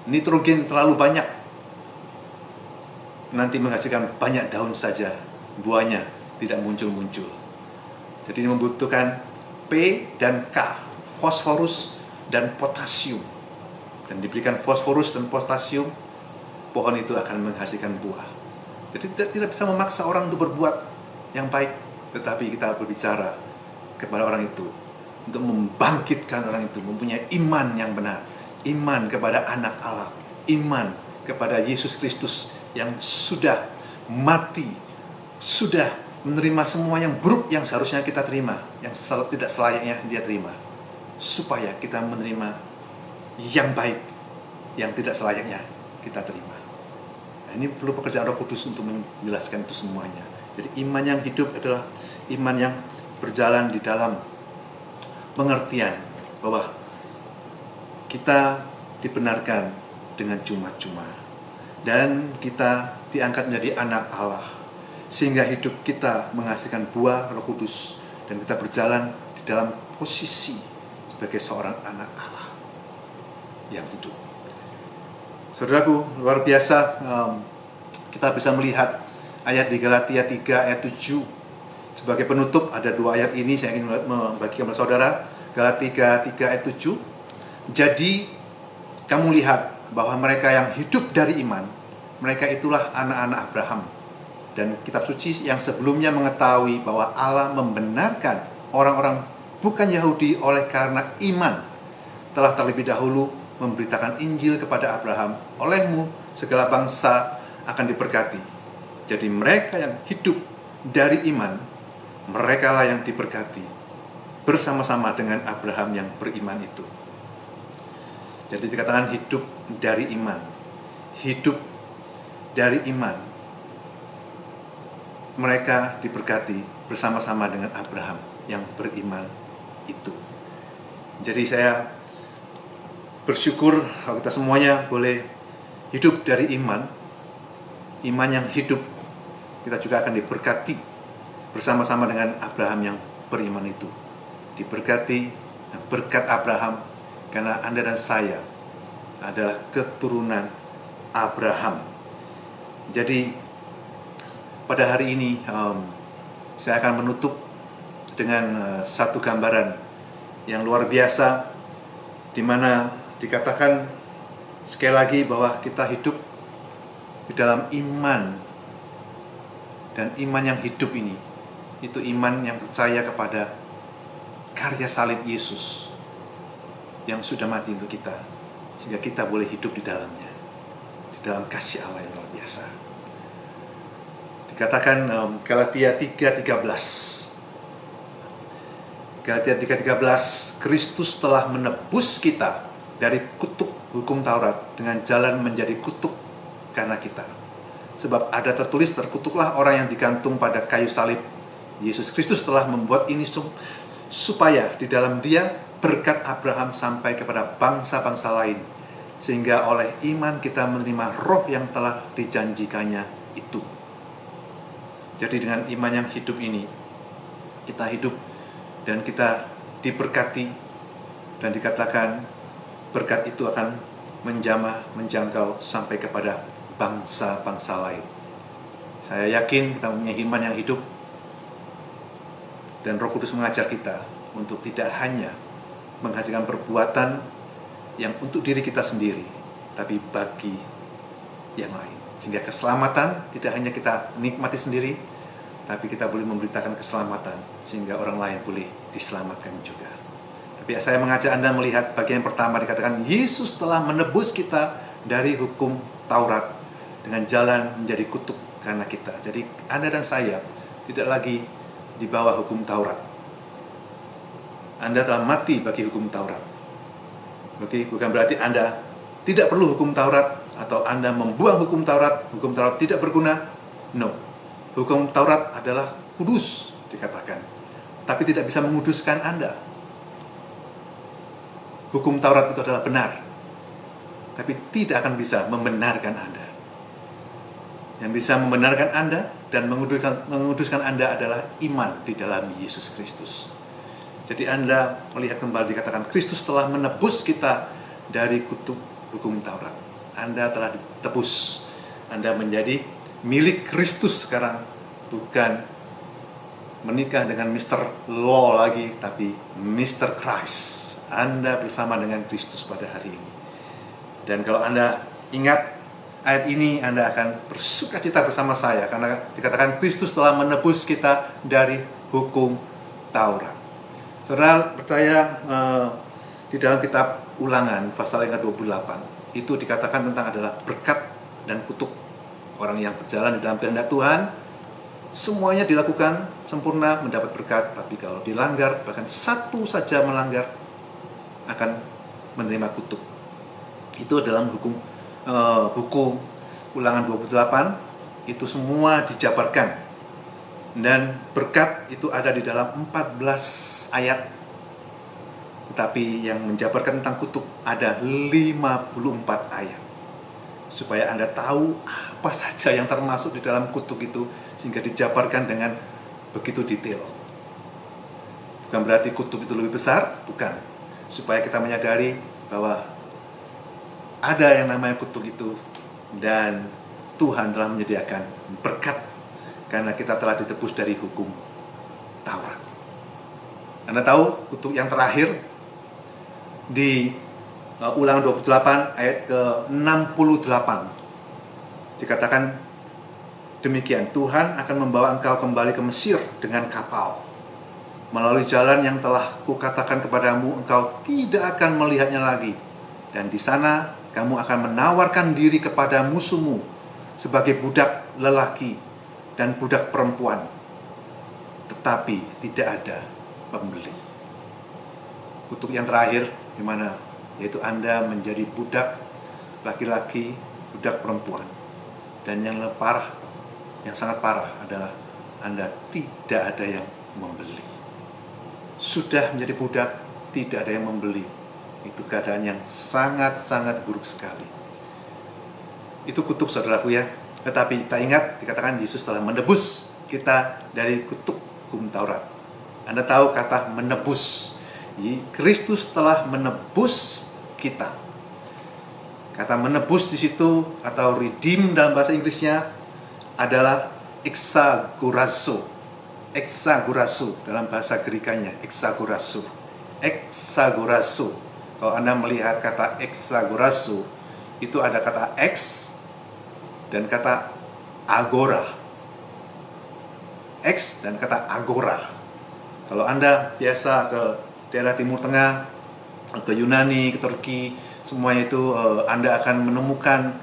E: nitrogen terlalu banyak, nanti menghasilkan banyak daun saja, buahnya tidak muncul-muncul. Jadi membutuhkan P dan K, fosforus dan potasium. Dan diberikan fosforus dan potasium, pohon itu akan menghasilkan buah. Jadi tidak bisa memaksa orang untuk berbuat yang baik, tetapi kita berbicara kepada orang itu untuk membangkitkan orang itu mempunyai iman yang benar, iman kepada anak Allah, iman kepada Yesus Kristus yang sudah mati, sudah menerima semua yang buruk yang seharusnya kita terima, yang tidak selayaknya dia terima, supaya kita menerima yang baik yang tidak selayaknya kita terima. Nah, ini perlu pekerjaan Roh Kudus untuk menjelaskan itu semuanya. Jadi iman yang hidup adalah iman yang berjalan di dalam pengertian bahwa kita dibenarkan dengan cuma-cuma dan kita diangkat menjadi anak Allah, sehingga hidup kita menghasilkan buah Roh Kudus dan kita berjalan di dalam posisi sebagai seorang anak Allah yang hidup. Saudaraku, luar biasa, kita bisa melihat ayat di Galatia 3 ayat 7. Sebagai penutup, ada dua ayat ini saya ingin membagikan kepada saudara. Galatia 3 ayat 7. Jadi kamu lihat bahwa mereka yang hidup dari iman, mereka itulah anak-anak Abraham. Dan kitab suci yang sebelumnya mengetahui bahwa Allah membenarkan orang-orang bukan Yahudi oleh karena iman, telah terlebih dahulu memberitakan Injil kepada Abraham, olehmu segala bangsa akan diberkati. Jadi mereka yang hidup dari iman, merekalah yang diberkati bersama-sama dengan Abraham yang beriman itu. Jadi dikatakan hidup dari iman. Hidup dari iman. Mereka diberkati bersama-sama dengan Abraham yang beriman itu. Jadi saya bersyukur kalau kita semuanya boleh hidup dari iman. Iman yang hidup, kita juga akan diberkati bersama-sama dengan Abraham yang beriman itu. Diberkati berkat Abraham, karena Anda dan saya adalah keturunan Abraham. Jadi pada hari ini saya akan menutup dengan satu gambaran yang luar biasa, di mana dikatakan sekali lagi bahwa kita hidup di dalam iman. Dan iman yang hidup ini, itu iman yang percaya kepada karya salib Yesus yang sudah mati untuk kita, sehingga kita boleh hidup di dalamnya, di dalam kasih Allah yang luar biasa. Dikatakan Galatia 3:13. Galatia 3:13, Kristus telah menebus kita dari kutuk hukum Taurat dengan jalan menjadi kutuk karena kita. Sebab ada tertulis, terkutuklah orang yang digantung pada kayu salib. Yesus Kristus telah membuat ini supaya di dalam Dia berkat Abraham sampai kepada bangsa-bangsa lain, sehingga oleh iman kita menerima roh yang telah dijanjikannya itu. Jadi dengan iman yang hidup ini, kita hidup dan kita diberkati, dan dikatakan berkat itu akan menjamah, menjangkau sampai kepada bangsa-bangsa lain. Saya yakin kita punya iman yang hidup, dan Roh Kudus mengajar kita untuk tidak hanya menghasilkan perbuatan yang untuk diri kita sendiri, tapi bagi yang lain. Sehingga keselamatan tidak hanya kita nikmati sendiri, tapi kita boleh memberitakan keselamatan sehingga orang lain boleh diselamatkan juga. Tapi saya mengajak Anda melihat bagian pertama, dikatakan Yesus telah menebus kita dari hukum Taurat dengan jalan menjadi kutuk karena kita. Jadi Anda dan saya tidak lagi di bawah hukum Taurat. Anda telah mati bagi hukum Taurat. Oke, bukan berarti Anda tidak perlu hukum Taurat atau Anda membuang hukum Taurat tidak berguna. No. Hukum Taurat adalah kudus dikatakan, tapi tidak bisa menguduskan Anda. Hukum Taurat itu adalah benar, tapi tidak akan bisa membenarkan Anda. Yang bisa membenarkan Anda dan menguduskan Anda adalah iman di dalam Yesus Kristus. Jadi Anda melihat kembali dikatakan Kristus telah menebus kita dari kutuk hukum Taurat. Anda telah ditebus. Anda menjadi milik Kristus sekarang, bukan menikah dengan Mr. Law lagi, tapi Mr. Christ. Anda bersama dengan Kristus pada hari ini. Dan kalau Anda ingat ayat ini, Anda akan bersukacita bersama saya, karena dikatakan Kristus telah menebus kita dari hukum Taurat. Saudara percaya di dalam kitab Ulangan pasal yang ke-28 itu dikatakan tentang adalah berkat dan kutuk. Orang yang berjalan di dalam kehendak Tuhan, semuanya dilakukan sempurna mendapat berkat. Tapi kalau dilanggar, bahkan satu saja melanggar, akan menerima kutuk. Itu dalam buku Ulangan 28, itu semua dijabarkan. Dan berkat itu ada di dalam 14 ayat. Tetapi yang menjabarkan tentang kutuk ada 54 ayat. Supaya Anda tahu apa saja yang termasuk di dalam kutuk itu, sehingga dijabarkan dengan begitu detail. Bukan berarti kutuk itu lebih besar, bukan. Supaya kita menyadari bahwa ada yang namanya kutuk itu, dan Tuhan telah menyediakan berkat karena kita telah ditebus dari hukum Taurat. Anda tahu kutuk yang terakhir di Ulangan 28 ayat ke-68 dikatakan demikian, Tuhan akan membawa engkau kembali ke Mesir dengan kapal. Melalui jalan yang telah kukatakan kepadamu, engkau tidak akan melihatnya lagi. Dan di sana kamu akan menawarkan diri kepada musuhmu sebagai budak lelaki dan budak perempuan, tetapi tidak ada pembeli. Kutuk yang terakhir di mana, yaitu Anda menjadi budak laki-laki, budak perempuan. Dan yang parah, yang sangat parah adalah Anda tidak ada yang membeli. Sudah menjadi budak, tidak ada yang membeli. Itu keadaan yang sangat-sangat buruk sekali. Itu kutuk, saudaraku ya. Tetapi kita ingat, dikatakan Yesus telah menebus kita dari kutuk hukum Taurat. Anda tahu kata menebus. Kristus telah menebus kita. Kata menebus di situ atau redeem dalam bahasa Inggrisnya adalah exagorazo. Exagorazo dalam bahasa Grekanya, exagorazo. Exagorazo. Kalau Anda melihat kata exagorazo, itu ada kata ex dan kata agora. Ex dan kata agora. Kalau Anda biasa ke daerah Timur Tengah, ke Yunani, ke Turki, semuanya itu Anda akan menemukan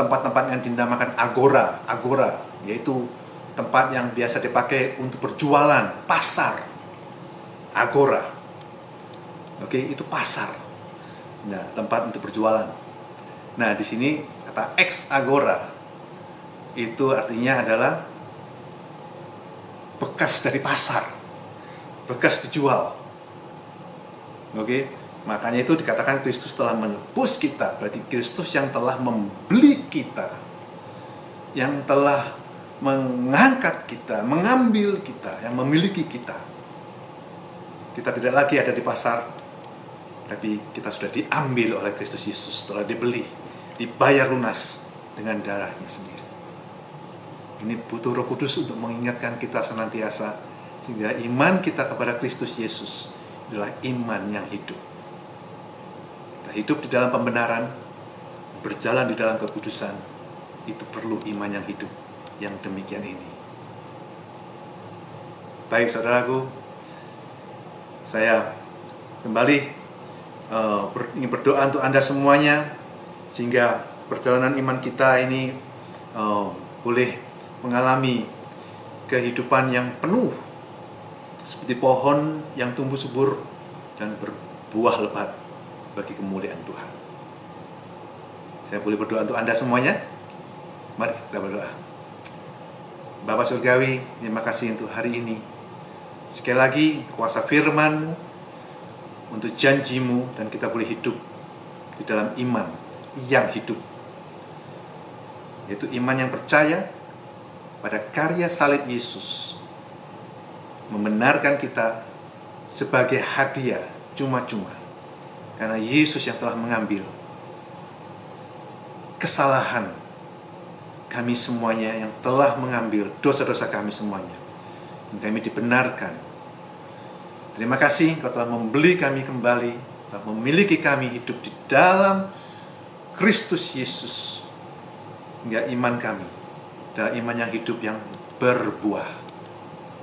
E: tempat-tempat yang dinamakan agora. Agora, yaitu tempat yang biasa dipakai untuk berjualan, pasar. Agora. Oke, itu pasar. Nah, tempat untuk berjualan. Nah, di sini kata ex agora itu artinya adalah bekas dari pasar, bekas dijual. Oke, makanya itu dikatakan Kristus telah menebus kita. Berarti Kristus yang telah membeli kita, yang telah mengangkat kita, mengambil kita, yang memiliki kita. Kita tidak lagi ada di pasar, tapi kita sudah diambil oleh Kristus Yesus, telah dibeli, dibayar lunas dengan darahnya sendiri. Ini butuh Roh Kudus untuk mengingatkan kita senantiasa, sehingga iman kita kepada Kristus Yesus adalah iman yang hidup. Kita hidup di dalam pembenaran, berjalan di dalam kekudusan, itu perlu iman yang hidup, yang demikian ini. Baik saudaraku, saya kembali ingin berdoa untuk Anda semuanya, sehingga perjalanan iman kita ini boleh mengalami kehidupan yang penuh, seperti pohon yang tumbuh subur dan berbuah lebat bagi kemuliaan Tuhan. Saya boleh berdoa untuk Anda semuanya? Mari kita berdoa. Bapa Surgawi, terima kasih untuk hari ini. Sekali lagi, kuasa firman-Mu, untuk janji-Mu, dan kita boleh hidup di dalam iman yang hidup, yaitu iman yang percaya pada karya salib Yesus, membenarkan kita sebagai hadiah cuma-cuma, karena Yesus yang telah mengambil kesalahan kami semuanya, yang telah mengambil dosa-dosa kami semuanya, dan kami dibenarkan. Terima kasih Engkau telah membeli kami kembali, telah memiliki kami hidup di dalam Kristus Yesus, hingga iman kami adalah iman yang hidup yang berbuah.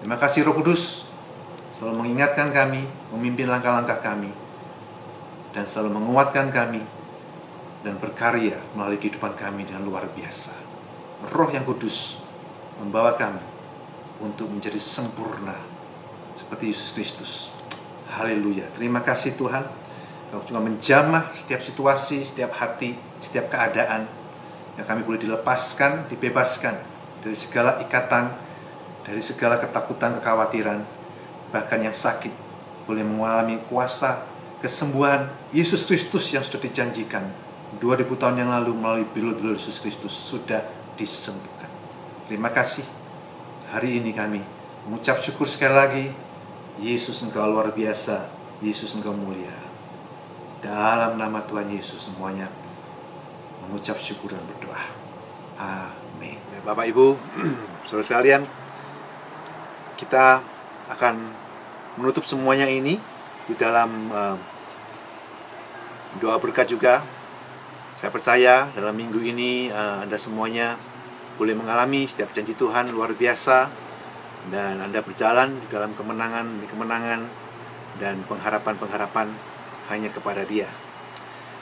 E: Terima kasih Roh Kudus selalu mengingatkan kami, memimpin langkah-langkah kami, dan selalu menguatkan kami dan berkarya melalui kehidupan kami dengan luar biasa. Roh yang kudus membawa kami untuk menjadi sempurna seperti Yesus Kristus. Haleluya. Terima kasih Tuhan. Kau juga menjamah setiap situasi, setiap hati, setiap keadaan, yang kami boleh dilepaskan, dibebaskan dari segala ikatan, dari segala ketakutan, kekhawatiran, bahkan yang sakit boleh mengalami kuasa kesembuhan Yesus Kristus yang sudah dijanjikan 2000 tahun yang lalu melalui bilur-bilur Yesus Kristus sudah disembuhkan. Terima kasih. Hari ini kami mengucap syukur sekali lagi. Yesus, Engkau luar biasa. Yesus, Engkau mulia. Dalam nama Tuhan Yesus semuanya mengucap syukur dan berdoa. Amin. Bapak Ibu, saudara sekalian, kita akan menutup semuanya ini di dalam doa berkat juga. Saya percaya dalam minggu ini Anda semuanya boleh mengalami setiap janji Tuhan luar biasa, dan Anda berjalan di dalam kemenangan demi kemenangan dan pengharapan-pengharapan hanya kepada Dia.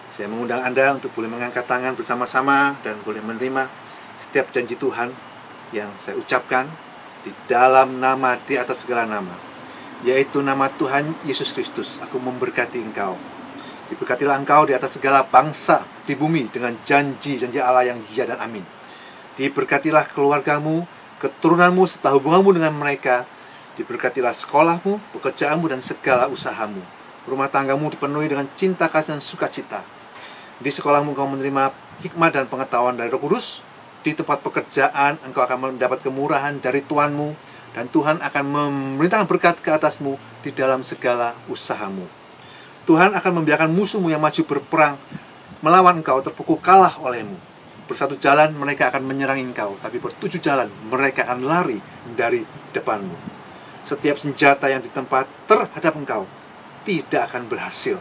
E: Saya mengundang Anda untuk boleh mengangkat tangan bersama-sama dan boleh menerima setiap janji Tuhan yang saya ucapkan di dalam nama di atas segala nama, yaitu nama Tuhan Yesus Kristus. Aku memberkati engkau. Diberkatilah engkau di atas segala bangsa di bumi dengan janji-janji Allah yang ya dan amin. Diberkatilah keluargamu, keturunanmu serta hubunganmu dengan mereka. Diberkatilah sekolahmu, pekerjaanmu dan segala usahamu. Rumah tanggamu dipenuhi dengan cinta kasih dan sukacita. Di sekolahmu engkau menerima hikmat dan pengetahuan dari Roh Kudus. Di tempat pekerjaan engkau akan mendapat kemurahan dari Tuhanmu, dan Tuhan akan memerintahkan berkat ke atasmu di dalam segala usahamu. Tuhan akan membiarkan musuhmu yang maju berperang melawan engkau terpukul kalah olehmu. Bersatu jalan mereka akan menyerang engkau, tapi bertujuh jalan mereka akan lari dari depanmu. Setiap senjata yang ditempat terhadap engkau tidak akan berhasil.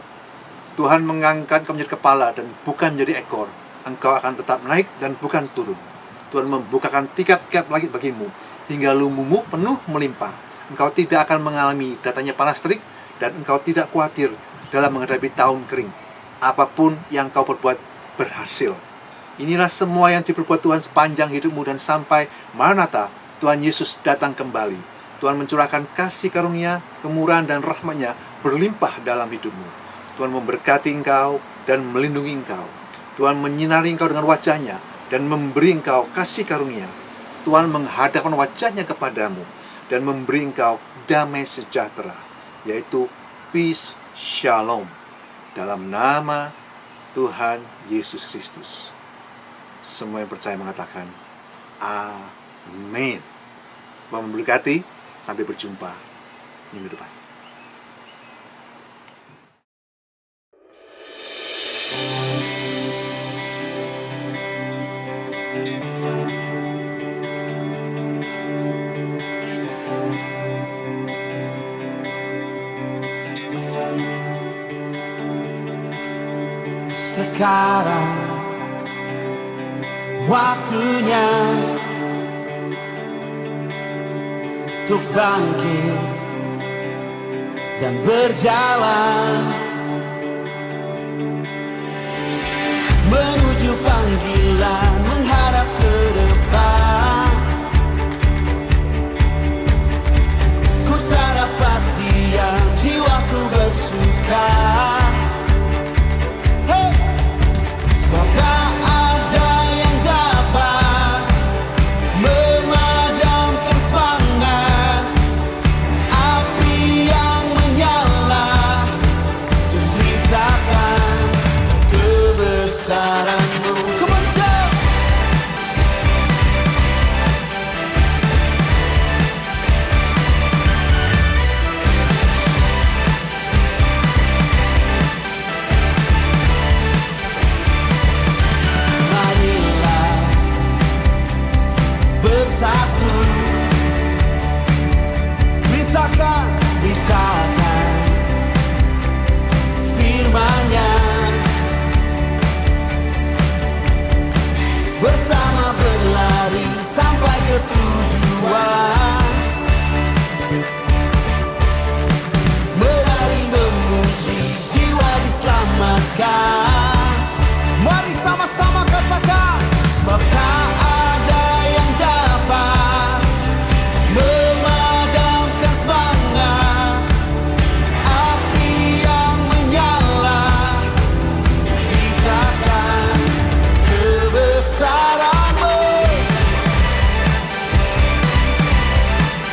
E: Tuhan mengangkat engkau menjadi kepala dan bukan menjadi ekor. Engkau akan tetap naik dan bukan turun. Tuhan membukakan tiket-tiket langit bagimu hingga lumumu penuh melimpah. Engkau tidak akan mengalami datanya panas terik, dan engkau tidak khawatir dalam menghadapi tahun kering. Apapun yang kau perbuat berhasil. Inilah semua yang diperbuat Tuhan sepanjang hidupmu dan sampai Maranatha, Tuhan Yesus datang kembali. Tuhan mencurahkan kasih karunia, kemurahan dan rahmat-Nya berlimpah dalam hidupmu. Tuhan memberkati engkau dan melindungi engkau. Tuhan menyinari engkau dengan wajah-Nya dan memberi engkau kasih karunia. Tuhan menghadapkan wajah-Nya kepadamu dan memberi engkau damai sejahtera, yaitu peace, shalom, dalam nama Tuhan Yesus Kristus. Semua yang percaya mengatakan amin. Memberkati, sampai berjumpa minggu depan.
F: Sekarang waktunya untuk bangkit dan berjalan menuju panggilan